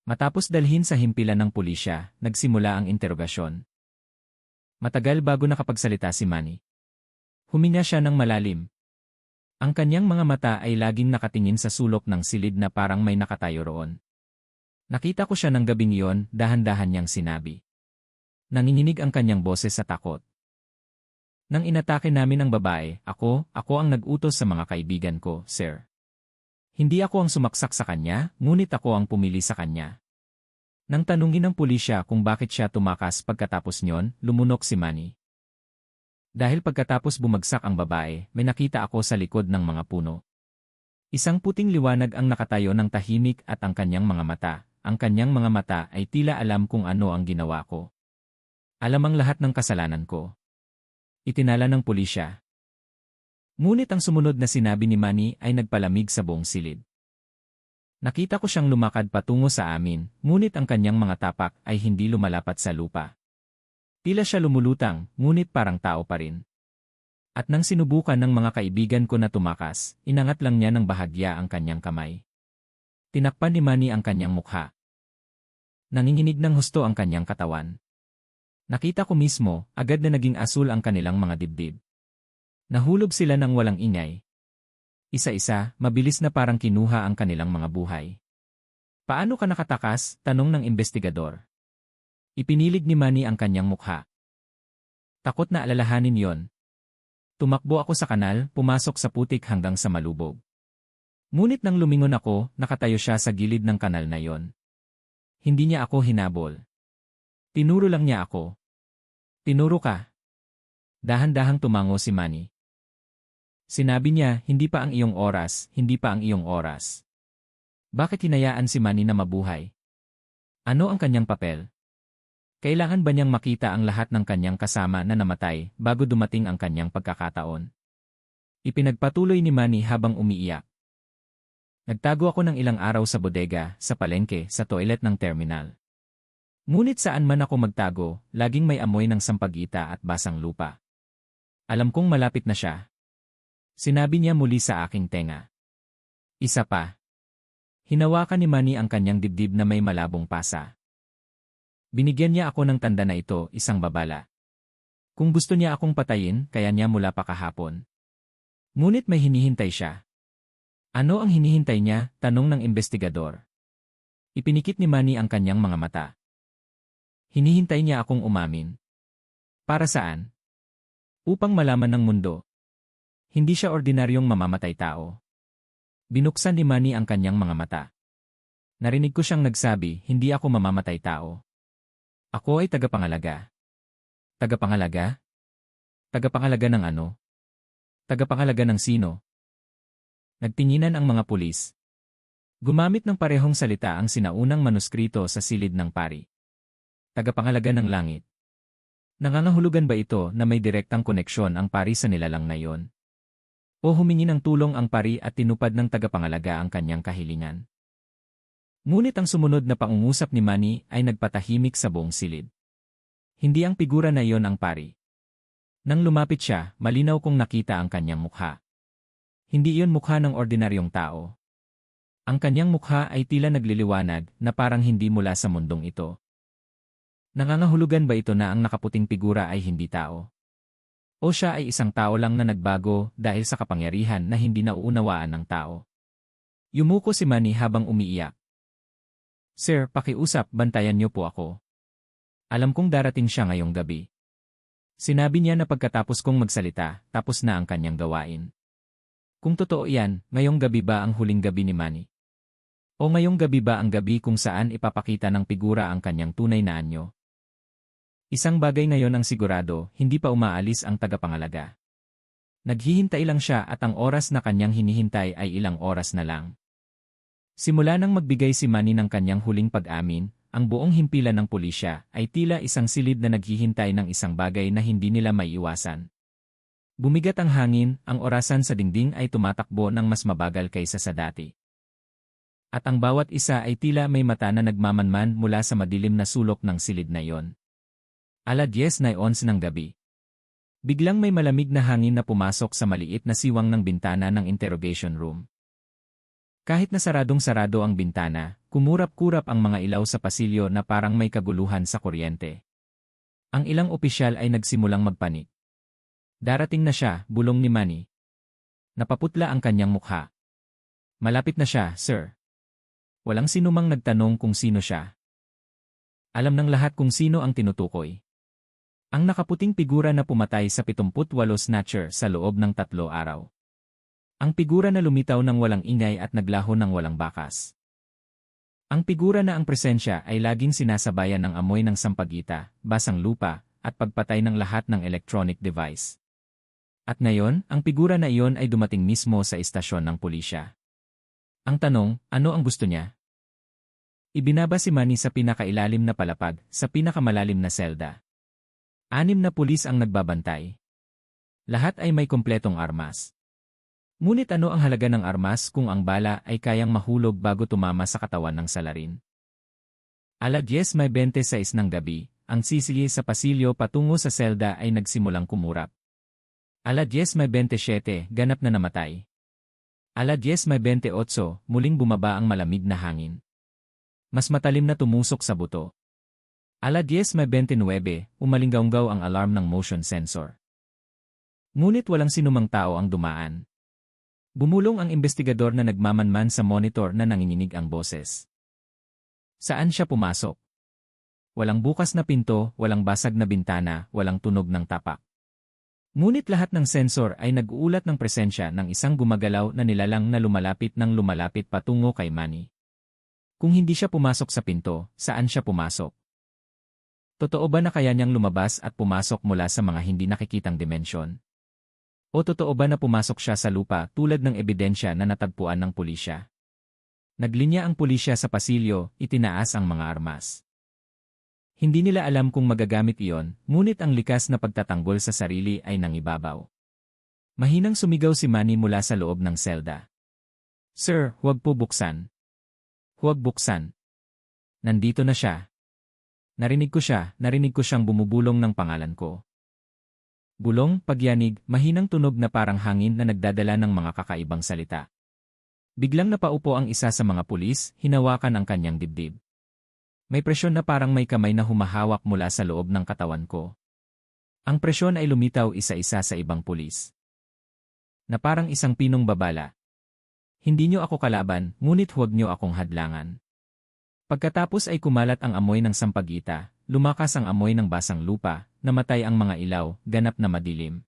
Matapos dalhin sa himpilan ng pulisya, nagsimula ang interogasyon. Matagal bago nakapagsalita si Manny. Huminga siya ng malalim. Ang kanyang mga mata ay laging nakatingin sa sulok ng silid na parang may nakatayo roon. Nakita ko siya ng gabing iyon, dahan-dahan niyang sinabi. Nanginginig ang kanyang boses sa takot. Nang inatake namin ang babae, ako ang nag-utos sa mga kaibigan ko, sir. Hindi ako ang sumaksak sa kanya, ngunit ako ang pumili sa kanya. Nang tanungin ng pulisya kung bakit siya tumakas pagkatapos nyon, lumunok si Manny. Dahil pagkatapos bumagsak ang babae, may nakita ako sa likod ng mga puno. Isang puting liwanag ang nakatayo ng tahimik at ang kanyang mga mata. Ang kanyang mga mata ay tila alam kung ano ang ginawa ko. Alam ang lahat ng kasalanan ko. Itinala ng pulisya. Ngunit ang sumunod na sinabi ni Manny ay nagpalamig sa buong silid. Nakita ko siyang lumakad patungo sa amin, ngunit ang kanyang mga tapak ay hindi lumalapat sa lupa. Tila siya lumulutang, ngunit parang tao pa rin. At nang sinubukan ng mga kaibigan ko na tumakas, inangat lang niya ng bahagya ang kanyang kamay. Tinakpan ni Manny ang kanyang mukha. Nanginginig ng husto ang kanyang katawan. Nakita ko mismo, agad na naging asul ang kanilang mga dibdib. Nahulog sila ng walang ingay. Isa-isa, mabilis na parang kinuha ang kanilang mga buhay. Paano ka nakatakas? Tanong ng investigador. Ipinilig ni Manny ang kanyang mukha. Takot na alalahanin yon. Tumakbo ako sa kanal, pumasok sa putik hanggang sa malubog. Ngunit nang lumingon ako, nakatayo siya sa gilid ng kanal na yon. Hindi niya ako hinabol. Tinuro lang niya ako. Tinuro ka. Dahan-dahang tumango si Manny. Sinabi niya, hindi pa ang iyong oras, hindi pa ang iyong oras. Bakit hinayaan si Manny na mabuhay? Ano ang kanyang papel? Kailangan ba niyang makita ang lahat ng kanyang kasama na namatay bago dumating ang kanyang pagkakataon? Ipinagpatuloy ni Manny habang umiiyak. Nagtago ako ng ilang araw sa bodega, sa palengke, sa toilet ng terminal. Ngunit saan man ako magtago, laging may amoy ng sampagita at basang lupa. Alam kong malapit na siya. Sinabi niya muli sa aking tenga. Isa pa. Hinawakan ni Manny ang kanyang dibdib na may malabong pasa. Binigyan niya ako ng tanda na ito, isang babala. Kung gusto niya akong patayin, kaya niya mula pa kahapon. Ngunit may hinihintay siya. Ano ang hinihintay niya? Tanong ng investigador. Ipinikit ni Manny ang kanyang mga mata. Hinihintay niya akong umamin. Para saan? Upang malaman ng mundo. Hindi siya ordinaryong mamamatay tao. Binuksan ni Manny ang kanyang mga mata. Narinig ko siyang nagsabi, hindi ako mamamatay tao. Ako ay tagapangalaga. Tagapangalaga? Tagapangalaga ng ano? Tagapangalaga ng sino? Nagtinginan ang mga pulis. Gumamit ng parehong salita ang sinaunang manuskrito sa silid ng pari. Tagapangalaga ng langit. Nangangahulugan ba ito na may direktang koneksyon ang pari sa nilalang na iyon? O humingi ng tulong ang pari at tinupad ng tagapangalaga ang kanyang kahilingan? Ngunit ang sumunod na pangungusap ni Manny ay nagpatahimik sa buong silid. Hindi ang figura na iyon ang pari. Nang lumapit siya, malinaw kong nakita ang kanyang mukha. Hindi iyon mukha ng ordinaryong tao. Ang kanyang mukha ay tila nagliliwanag na parang hindi mula sa mundong ito. Nangangahulugan ba ito na ang nakaputing figura ay hindi tao? O siya ay isang tao lang na nagbago dahil sa kapangyarihan na hindi nauunawaan ng tao? Yumuko si Manny habang umiiyak. Sir, pakiusap, bantayan niyo po ako. Alam kong darating siya ngayong gabi. Sinabi niya na pagkatapos kong magsalita, tapos na ang kanyang gawain. Kung totoo yan, ngayong gabi ba ang huling gabi ni Manny? O ngayong gabi ba ang gabi kung saan ipapakita ng figura ang kanyang tunay na anyo? Isang bagay ngayon ang sigurado, hindi pa umaalis ang tagapangalaga. Naghihintay lang siya at ang oras na kanyang hinihintay ay ilang oras na lang. Simula nang magbigay si Manny ng kanyang huling pag-amin, ang buong himpilan ng pulisya ay tila isang silid na naghihintay ng isang bagay na hindi nila maiiwasan. Bumigat ang hangin, ang orasan sa dingding ay tumatakbo ng mas mabagal kaysa sa dati. At ang bawat isa ay tila may mata na nagmamanman mula sa madilim na sulok ng silid na iyon. 10:11 ng gabi. Biglang may malamig na hangin na pumasok sa maliit na siwang ng bintana ng interrogation room. Kahit na saradong-sarado ang bintana, kumurap-kurap ang mga ilaw sa pasilyo na parang may kaguluhan sa kuryente. Ang ilang opisyal ay nagsimulang magpanik. Darating na siya, bulong ni Manny. Napaputla ang kanyang mukha. Malapit na siya, sir. Walang sinumang nagtanong kung sino siya. Alam ng lahat kung sino ang tinutukoy. Ang nakaputing figura na pumatay sa 78 snatcher sa loob ng 3 araw. Ang figura na lumitaw ng walang ingay at naglaho ng walang bakas. Ang figura na ang presensya ay laging sinasabayan ng amoy ng sampagita, basang lupa, at pagpatay ng lahat ng electronic device. At ngayon, ang figura na iyon ay dumating mismo sa istasyon ng pulisya. Ang tanong, ano ang gusto niya? Ibinaba si Manny sa pinakailalim na palapag, sa pinakamalalim na selda. 6 na pulis ang nagbabantay. Lahat ay may kompletong armas. Ngunit ano ang halaga ng armas kung ang bala ay kayang mahulog bago tumama sa katawan ng salarin? 10:26 ng gabi, ang sisili sa pasilyo patungo sa selda ay nagsimulang kumurap. 10:27, ganap na namatay. 10:28, muling bumaba ang malamig na hangin. Mas matalim na tumusok sa buto. 10:29, umalinggaw ang alarm ng motion sensor. Ngunit walang sinumang tao ang dumaan. Bumulong ang investigador na nagmamanman sa monitor na nanginginig ang boses. Saan siya pumasok? Walang bukas na pinto, walang basag na bintana, walang tunog ng tapak. Ngunit lahat ng sensor ay nag-uulat ng presensya ng isang gumagalaw na nilalang na lumalapit ng lumalapit patungo kay Manny. Kung hindi siya pumasok sa pinto, saan siya pumasok? Totoo ba na kaya niyang lumabas at pumasok mula sa mga hindi nakikitang dimensyon? O totoo ba na pumasok siya sa lupa tulad ng ebidensya na natagpuan ng pulisya? Naglinya ang pulisya sa pasilyo, itinaas ang mga armas. Hindi nila alam kung magagamit iyon, ngunit ang likas na pagtatanggol sa sarili ay nangibabaw. Mahinang sumigaw si Manny mula sa loob ng selda. Sir, huwag po buksan. Huwag buksan. Nandito na siya. Narinig ko siyang bumubulong ng pangalan ko. Bulong, pagyanig, mahinang tunog na parang hangin na nagdadala ng mga kakaibang salita. Biglang napaupo ang isa sa mga pulis, hinawakan ang kanyang dibdib. May presyon na parang may kamay na humahawak mula sa loob ng katawan ko. Ang presyon ay lumitaw isa-isa sa ibang pulis. Na parang isang pinong babala. Hindi niyo ako kalaban, ngunit huwag niyo akong hadlangan. Pagkatapos ay kumalat ang amoy ng sampagita, lumakas ang amoy ng basang lupa, namatay ang mga ilaw, ganap na madilim.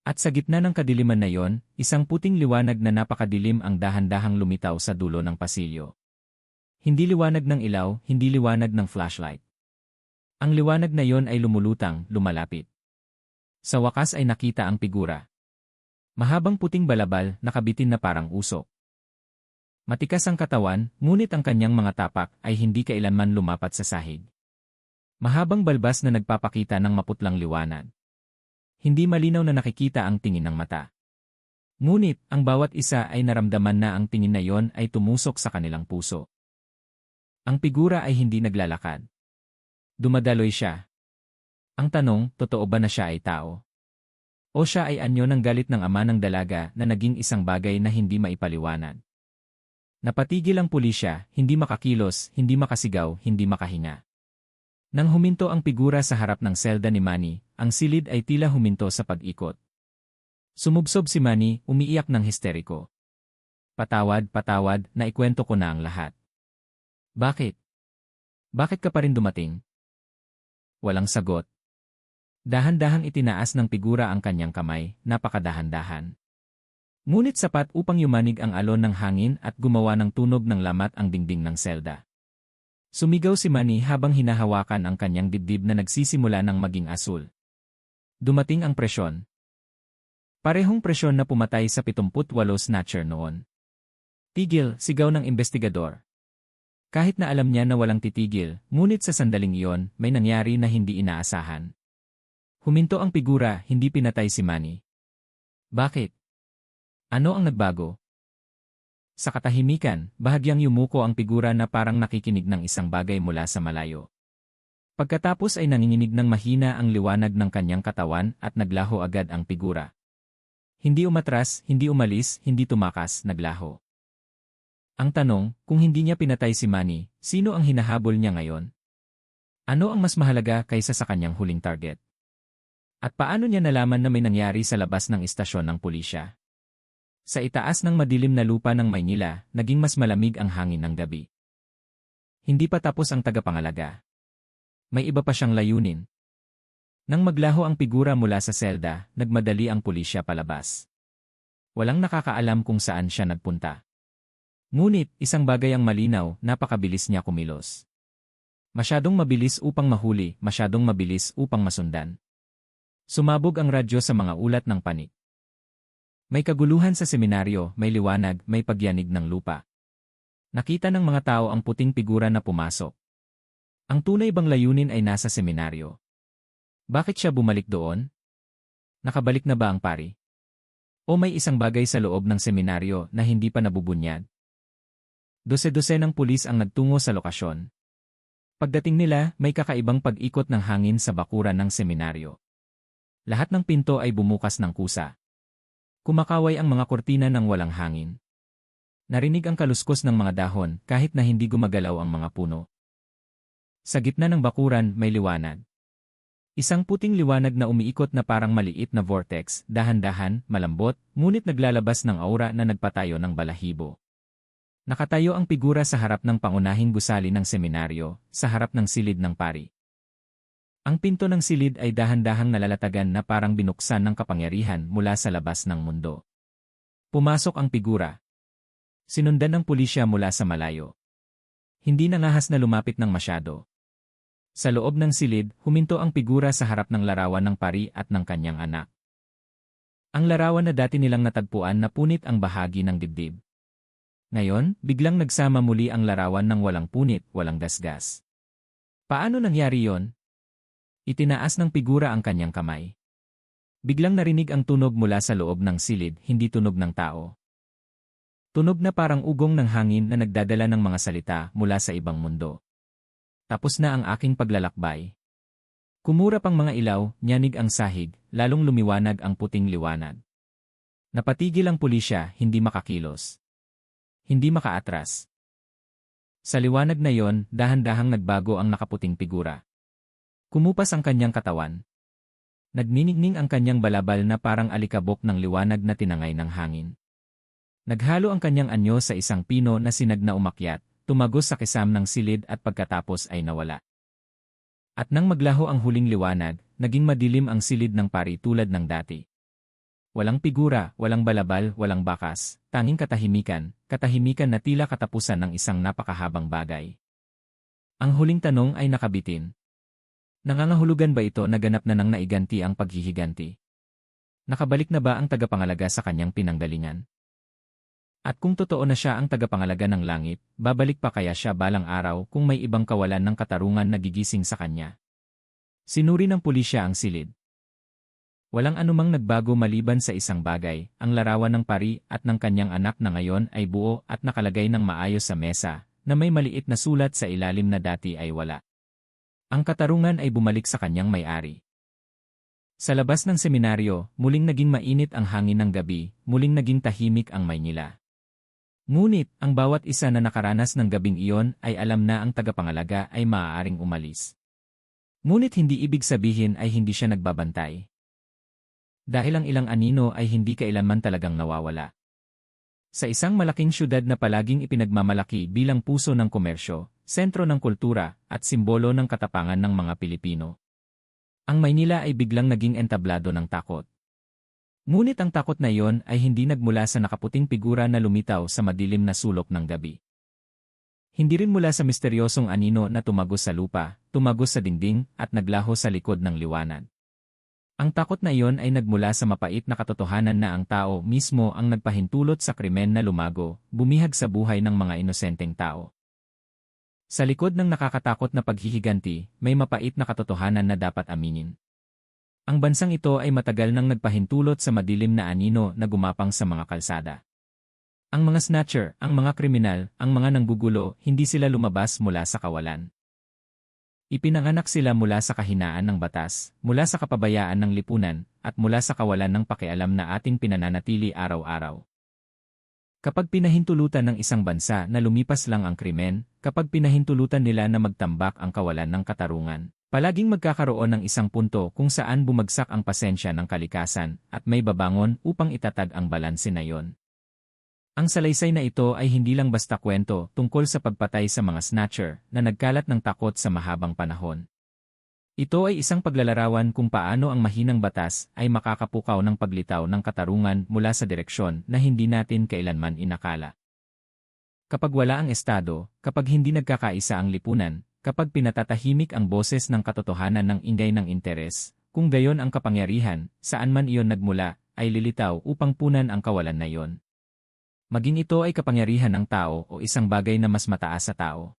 At sa gitna ng kadiliman na yon, isang puting liwanag na napakadilim ang dahan-dahang lumitaw sa dulo ng pasilyo. Hindi liwanag ng ilaw, hindi liwanag ng flashlight. Ang liwanag na yon ay lumulutang, lumalapit. Sa wakas ay nakita ang figura. Mahabang puting balabal, nakabitin na parang usok. Matikas ang katawan, ngunit ang kanyang mga tapak ay hindi kailanman lumapat sa sahig. Mahabang balbas na nagpapakita ng maputlang liwanag. Hindi malinaw na nakikita ang tingin ng mata. Ngunit, ang bawat isa ay naramdaman na ang tingin na yon ay tumusok sa kanilang puso. Ang figura ay hindi naglalakad. Dumadaloy siya. Ang tanong, totoo ba na siya ay tao? O siya ay anyo ng galit ng ama ng dalaga na naging isang bagay na hindi maipaliwanag? Napatigil ang pulisya, hindi makakilos, hindi makasigaw, hindi makahinga. Nang huminto ang figura sa harap ng selda ni Manny, ang silid ay tila huminto sa pag-ikot. Sumubsob si Manny, umiiyak ng histeriko. Patawad, patawad, naikwento ko na ang lahat. Bakit? Bakit ka pa rin dumating? Walang sagot. Dahan-dahang itinaas ng figura ang kanyang kamay, napakadahan-dahan. Ngunit sapat upang yumanig ang alon ng hangin at gumawa ng tunog ng lamat ang dingding ng selda. Sumigaw si Manny habang hinahawakan ang kanyang dibdib na nagsisimula ng maging asul. Dumating ang presyon. Parehong presyon na pumatay sa 78 snatcher noon. Tigil, sigaw ng investigador. Kahit na alam niya na walang titigil, ngunit sa sandaling iyon, may nangyari na hindi inaasahan. Huminto ang figura, hindi pinatay si Manny. Bakit? Ano ang nagbago? Sa katahimikan, bahagyang yumuko ang figura na parang nakikinig ng isang bagay mula sa malayo. Pagkatapos ay nanginginig ng mahina ang liwanag ng kanyang katawan at naglaho agad ang figura. Hindi umatras, hindi umalis, hindi tumakas, naglaho. Ang tanong, kung hindi niya pinatay si Manny, sino ang hinahabol niya ngayon? Ano ang mas mahalaga kaysa sa kanyang huling target? At paano niya nalaman na may nangyari sa labas ng istasyon ng pulisya? Sa itaas ng madilim na lupa ng Maynila, naging mas malamig ang hangin ng gabi. Hindi pa tapos ang tagapangalaga. May iba pa siyang layunin. Nang maglaho ang figura mula sa selda, nagmadali ang pulisya palabas. Walang nakakaalam kung saan siya nagpunta. Ngunit, isang bagay ang malinaw, napakabilis niya kumilos. Masyadong mabilis upang mahuli, masyadong mabilis upang masundan. Sumabog ang radyo sa mga ulat ng panik. May kaguluhan sa seminaryo, may liwanag, may pagyanig ng lupa. Nakita ng mga tao ang puting figura na pumasok. Ang tunay bang layunin ay nasa seminaryo? Bakit siya bumalik doon? Nakabalik na ba ang pari? O may isang bagay sa loob ng seminaryo na hindi pa nabubunyag? Dose-dose ng pulis ang nagtungo sa lokasyon. Pagdating nila, may kakaibang pag-ikot ng hangin sa bakuran ng seminaryo. Lahat ng pinto ay bumukas ng kusa. Kumakaway ang mga kurtina ng walang hangin. Narinig ang kaluskos ng mga dahon kahit na hindi gumagalaw ang mga puno. Sa gitna ng bakuran may liwanag. Isang puting liwanag na umiikot na parang maliit na vortex, dahan-dahan, malambot, ngunit naglalabas ng aura na nagpatayo ng balahibo. Nakatayo ang figura sa harap ng pangunahing gusali ng seminaryo, sa harap ng silid ng pari. Ang pinto ng silid ay dahan-dahang nalalatagan na parang binuksan ng kapangyarihan mula sa labas ng mundo. Pumasok ang figura. Sinundan ng pulisya mula sa malayo. Hindi nangahas na lumapit ng masyado. Sa loob ng silid, huminto ang figura sa harap ng larawan ng pari at ng kanyang anak. Ang larawan na dati nilang natagpuan na punit ang bahagi ng dibdib. Ngayon, biglang nagsama muli ang larawan ng walang punit, walang gasgas. Paano nangyari yon? Itinaas ng figura ang kanyang kamay. Biglang narinig ang tunog mula sa loob ng silid, hindi tunog ng tao. Tunog na parang ugong ng hangin na nagdadala ng mga salita mula sa ibang mundo. Tapos na ang aking paglalakbay. Kumura pang mga ilaw, nyanig ang sahig, lalong lumiwanag ang puting liwanag. Napatigil ang pulisya, hindi makakilos. Hindi makaatras. Sa liwanag na yon, dahan-dahang nagbago ang nakaputing figura. Kumupas ang kanyang katawan. Nagniningning ang kanyang balabal na parang alikabok ng liwanag na tinangay ng hangin. Naghalo ang kanyang anyo sa isang pino na sinag na umakyat, tumagos sa kisam ng silid at pagkatapos ay nawala. At nang maglaho ang huling liwanag, naging madilim ang silid ng pari tulad ng dati. Walang figura, walang balabal, walang bakas, tanging katahimikan na tila katapusan ng isang napakahabang bagay. Ang huling tanong ay nakabitin. Nangangahulugan ba ito na ganap na nang naiganti ang paghihiganti? Nakabalik na ba ang tagapangalaga sa kanyang pinanggalingan? At kung totoo na siya ang tagapangalaga ng langit, babalik pa kaya siya balang araw kung may ibang kawalan ng katarungan na gigising sa kanya? Sinuri ng pulisya ang silid. Walang anumang nagbago maliban sa isang bagay, ang larawan ng pari at ng kanyang anak na ngayon ay buo at nakalagay ng maayos sa mesa, na may maliit na sulat sa ilalim na dati ay wala. Ang katarungan ay bumalik sa kanyang may-ari. Sa labas ng seminaryo, muling naging mainit ang hangin ng gabi, muling naging tahimik ang Maynila. Ngunit, ang bawat isa na nakaranas ng gabing iyon ay alam na ang tagapangalaga ay maaaring umalis. Ngunit hindi ibig sabihin ay hindi siya nagbabantay. Dahil ang ilang anino ay hindi kailanman talagang nawawala. Sa isang malaking syudad na palaging ipinagmamalaki bilang puso ng komersyo, sentro ng kultura, at simbolo ng katapangan ng mga Pilipino, ang Maynila ay biglang naging entablado ng takot. Ngunit ang takot na iyon ay hindi nagmula sa nakaputing figura na lumitaw sa madilim na sulok ng gabi. Hindi rin mula sa misteryosong anino na tumagos sa lupa, tumagos sa dingding, at naglaho sa likod ng liwanag. Ang takot na iyon ay nagmula sa mapait na katotohanan na ang tao mismo ang nagpahintulot sa krimen na lumago, bumihag sa buhay ng mga inosenteng tao. Sa likod ng nakakatakot na paghihiganti, may mapait na katotohanan na dapat aminin. Ang bansang ito ay matagal nang nagpahintulot sa madilim na anino na gumapang sa mga kalsada. Ang mga snatcher, ang mga kriminal, ang mga nanggugulo, hindi sila lumabas mula sa kawalan. Ipinanganak sila mula sa kahinaan ng batas, mula sa kapabayaan ng lipunan, at mula sa kawalan ng pakialam na ating pinananatili araw-araw. Kapag pinahintulutan ng isang bansa na lumipas lang ang krimen, kapag pinahintulutan nila na magtambak ang kawalan ng katarungan, palaging magkakaroon ng isang punto kung saan bumagsak ang pasensya ng kalikasan at may babangon upang itatag ang balanse na iyon. Ang salaysay na ito ay hindi lang basta kwento tungkol sa pagpatay sa mga snatcher na nagkalat ng takot sa mahabang panahon. Ito ay isang paglalarawan kung paano ang mahinang batas ay makakapukaw ng paglitaw ng katarungan mula sa direksyon na hindi natin kailanman inakala. Kapag wala ang estado, kapag hindi nagkakaisa ang lipunan, kapag pinatatahimik ang boses ng katotohanan ng ingay ng interes, kung gayon ang kapangyarihan, saan man iyon nagmula, ay lilitaw upang punan ang kawalan na iyon. Maging ito ay kapangyarihan ng tao o isang bagay na mas mataas sa tao.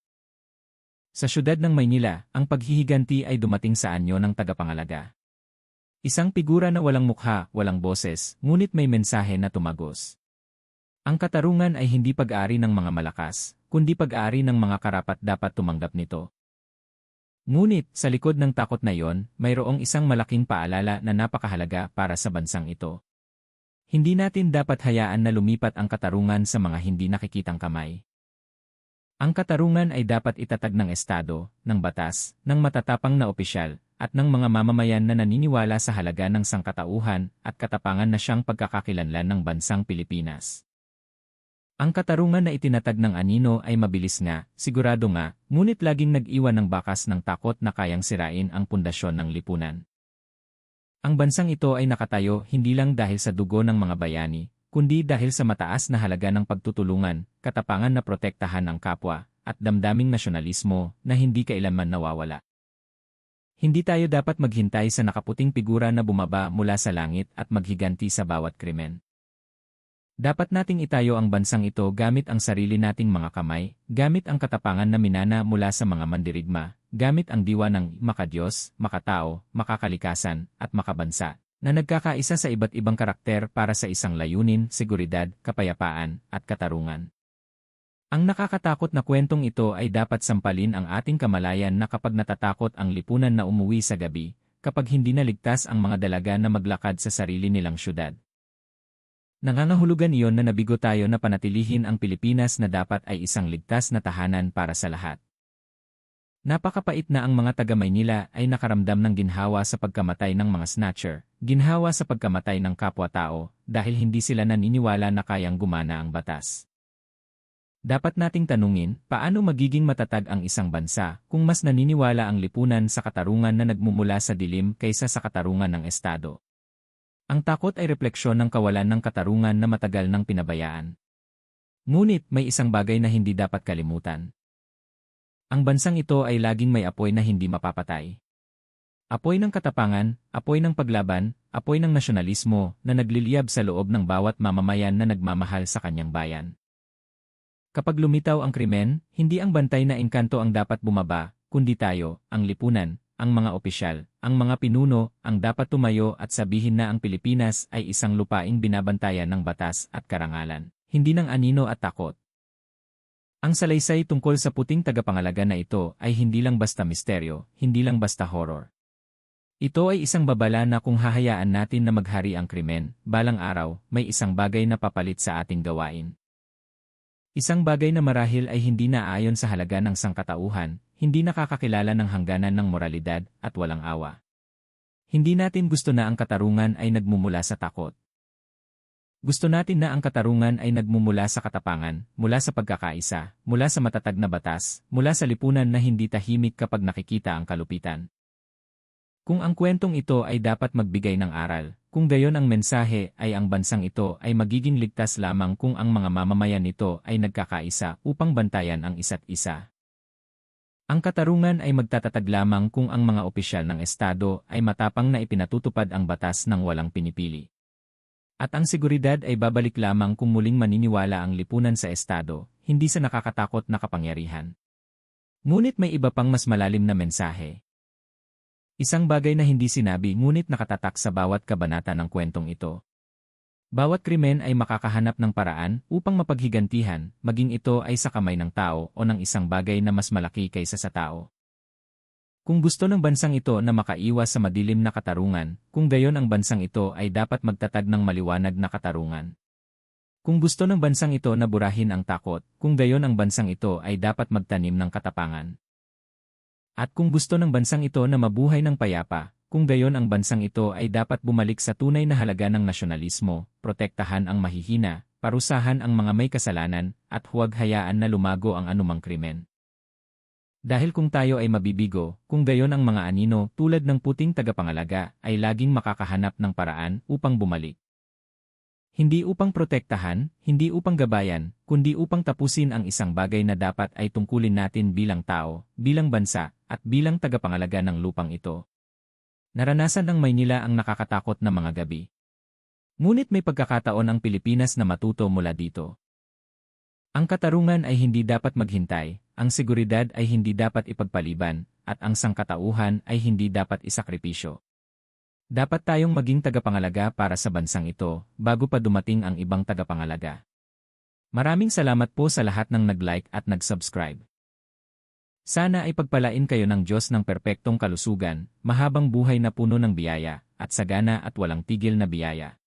Sa syudad ng Maynila, ang paghihiganti ay dumating sa anyo ng tagapangalaga. Isang figura na walang mukha, walang boses, ngunit may mensahe na tumagos. Ang katarungan ay hindi pag-ari ng mga malakas, kundi pag-ari ng mga karapat-dapat tumanggap nito. Ngunit, sa likod ng takot na iyon, mayroong isang malaking paalala na napakahalaga para sa bansang ito. Hindi natin dapat hayaan na lumipat ang katarungan sa mga hindi nakikitang kamay. Ang katarungan ay dapat itatag ng estado, ng batas, ng matatapang na opisyal, at ng mga mamamayan na naniniwala sa halaga ng sangkatauhan at katapangan na siyang pagkakakilanlan ng bansang Pilipinas. Ang katarungan na itinatag ng anino ay mabilis nga, sigurado nga, ngunit laging nag-iwan ng bakas ng takot na kayang sirain ang pundasyon ng lipunan. Ang bansang ito ay nakatayo hindi lang dahil sa dugo ng mga bayani, kundi dahil sa mataas na halaga ng pagtutulungan, katapangan na protektahan ang kapwa, at damdaming nasyonalismo na hindi kailanman nawawala. Hindi tayo dapat maghintay sa nakaputing figura na bumaba mula sa langit at maghiganti sa bawat krimen. Dapat nating itayo ang bansang ito gamit ang sarili nating mga kamay, gamit ang katapangan na minana mula sa mga mandirigma, gamit ang diwa ng makadiyos, makatao, makakalikasan, at makabansa, na nagkakaisa sa iba't ibang karakter para sa isang layunin, seguridad, kapayapaan, at katarungan. Ang nakakatakot na kwentong ito ay dapat sampalin ang ating kamalayan na kapag natatakot ang lipunan na umuwi sa gabi, kapag hindi naligtas ang mga dalaga na maglakad sa sarili nilang syudad. Nangangahulugan iyon na nabigo tayo na panatilihin ang Pilipinas na dapat ay isang ligtas na tahanan para sa lahat. Napakapait na ang mga taga-Maynila ay nakaramdam ng ginhawa sa pagkamatay ng mga snatcher, ginhawa sa pagkamatay ng kapwa-tao, dahil hindi sila naniniwala na kayang gumana ang batas. Dapat nating tanungin, paano magiging matatag ang isang bansa kung mas naniniwala ang lipunan sa katarungan na nagmumula sa dilim kaysa sa katarungan ng Estado? Ang takot ay refleksyon ng kawalan ng katarungan na matagal nang pinabayaan. Ngunit may isang bagay na hindi dapat kalimutan. Ang bansang ito ay laging may apoy na hindi mapapatay. Apoy ng katapangan, apoy ng paglaban, apoy ng nasyonalismo na nagliliyab sa loob ng bawat mamamayan na nagmamahal sa kanyang bayan. Kapag lumitaw ang krimen, hindi ang bantay na engkanto ang dapat bumaba, kundi tayo, ang lipunan, ang mga opisyal, ang mga pinuno, ang dapat tumayo at sabihin na ang Pilipinas ay isang lupaing binabantayan ng batas at karangalan, hindi ng anino at takot. Ang salaysay tungkol sa puting tagapangalaga na ito ay hindi lang basta misteryo, hindi lang basta horror. Ito ay isang babala na kung hahayaan natin na maghari ang krimen, balang araw, may isang bagay na papalit sa ating gawain. Isang bagay na marahil ay hindi na ayon sa halaga ng sangkatauhan, hindi nakakakilala ng hangganan ng moralidad at walang awa. Hindi natin gusto na ang katarungan ay nagmumula sa takot. Gusto natin na ang katarungan ay nagmumula sa katapangan, mula sa pagkakaisa, mula sa matatag na batas, mula sa lipunan na hindi tahimik kapag nakikita ang kalupitan. Kung ang kwentong ito ay dapat magbigay ng aral, kung gayon ang mensahe ay ang bansang ito ay magiging ligtas lamang kung ang mga mamamayan nito ay nagkakaisa upang bantayan ang isa't isa. Ang katarungan ay magtatatag lamang kung ang mga opisyal ng Estado ay matapang na ipinatutupad ang batas ng walang pinipili. At ang seguridad ay babalik lamang kung muling maniniwala ang lipunan sa Estado, hindi sa nakakatakot na kapangyarihan. Ngunit may iba pang mas malalim na mensahe. Isang bagay na hindi sinabi ngunit nakatatak sa bawat kabanata ng kwentong ito. Bawat krimen ay makakahanap ng paraan upang mapaghigantihan, maging ito ay sa kamay ng tao o ng isang bagay na mas malaki kaysa sa tao. Kung gusto ng bansang ito na makaiwas sa madilim na katarungan, kung gayon ang bansang ito ay dapat magtatag ng maliwanag na katarungan. Kung gusto ng bansang ito na burahin ang takot, kung gayon ang bansang ito ay dapat magtanim ng katapangan. At kung gusto ng bansang ito na mabuhay ng payapa, kung gayon ang bansang ito ay dapat bumalik sa tunay na halaga ng nasyonalismo, protektahan ang mahihina, parusahan ang mga may kasalanan, at huwag hayaan na lumago ang anumang krimen. Dahil kung tayo ay mabibigo, kung gayon ang mga anino tulad ng puting tagapangalaga ay laging makakahanap ng paraan upang bumalik. Hindi upang protektahan, hindi upang gabayan, kundi upang tapusin ang isang bagay na dapat ay tungkulin natin bilang tao, bilang bansa, at bilang tagapangalaga ng lupang ito. Naranasan ng Maynila ang nakakatakot na mga gabi. Ngunit may pagkakataon ang Pilipinas na matuto mula dito. Ang katarungan ay hindi dapat maghintay, ang seguridad ay hindi dapat ipagpaliban, at ang sangkatauhan ay hindi dapat isakripisyo. Dapat tayong maging tagapangalaga para sa bansang ito, bago pa dumating ang ibang tagapangalaga. Maraming salamat po sa lahat ng nag-like at nag-subscribe. Sana ay pagpalain kayo ng Diyos ng perpektong kalusugan, mahabang buhay na puno ng biyaya, at sagana at walang tigil na biyaya.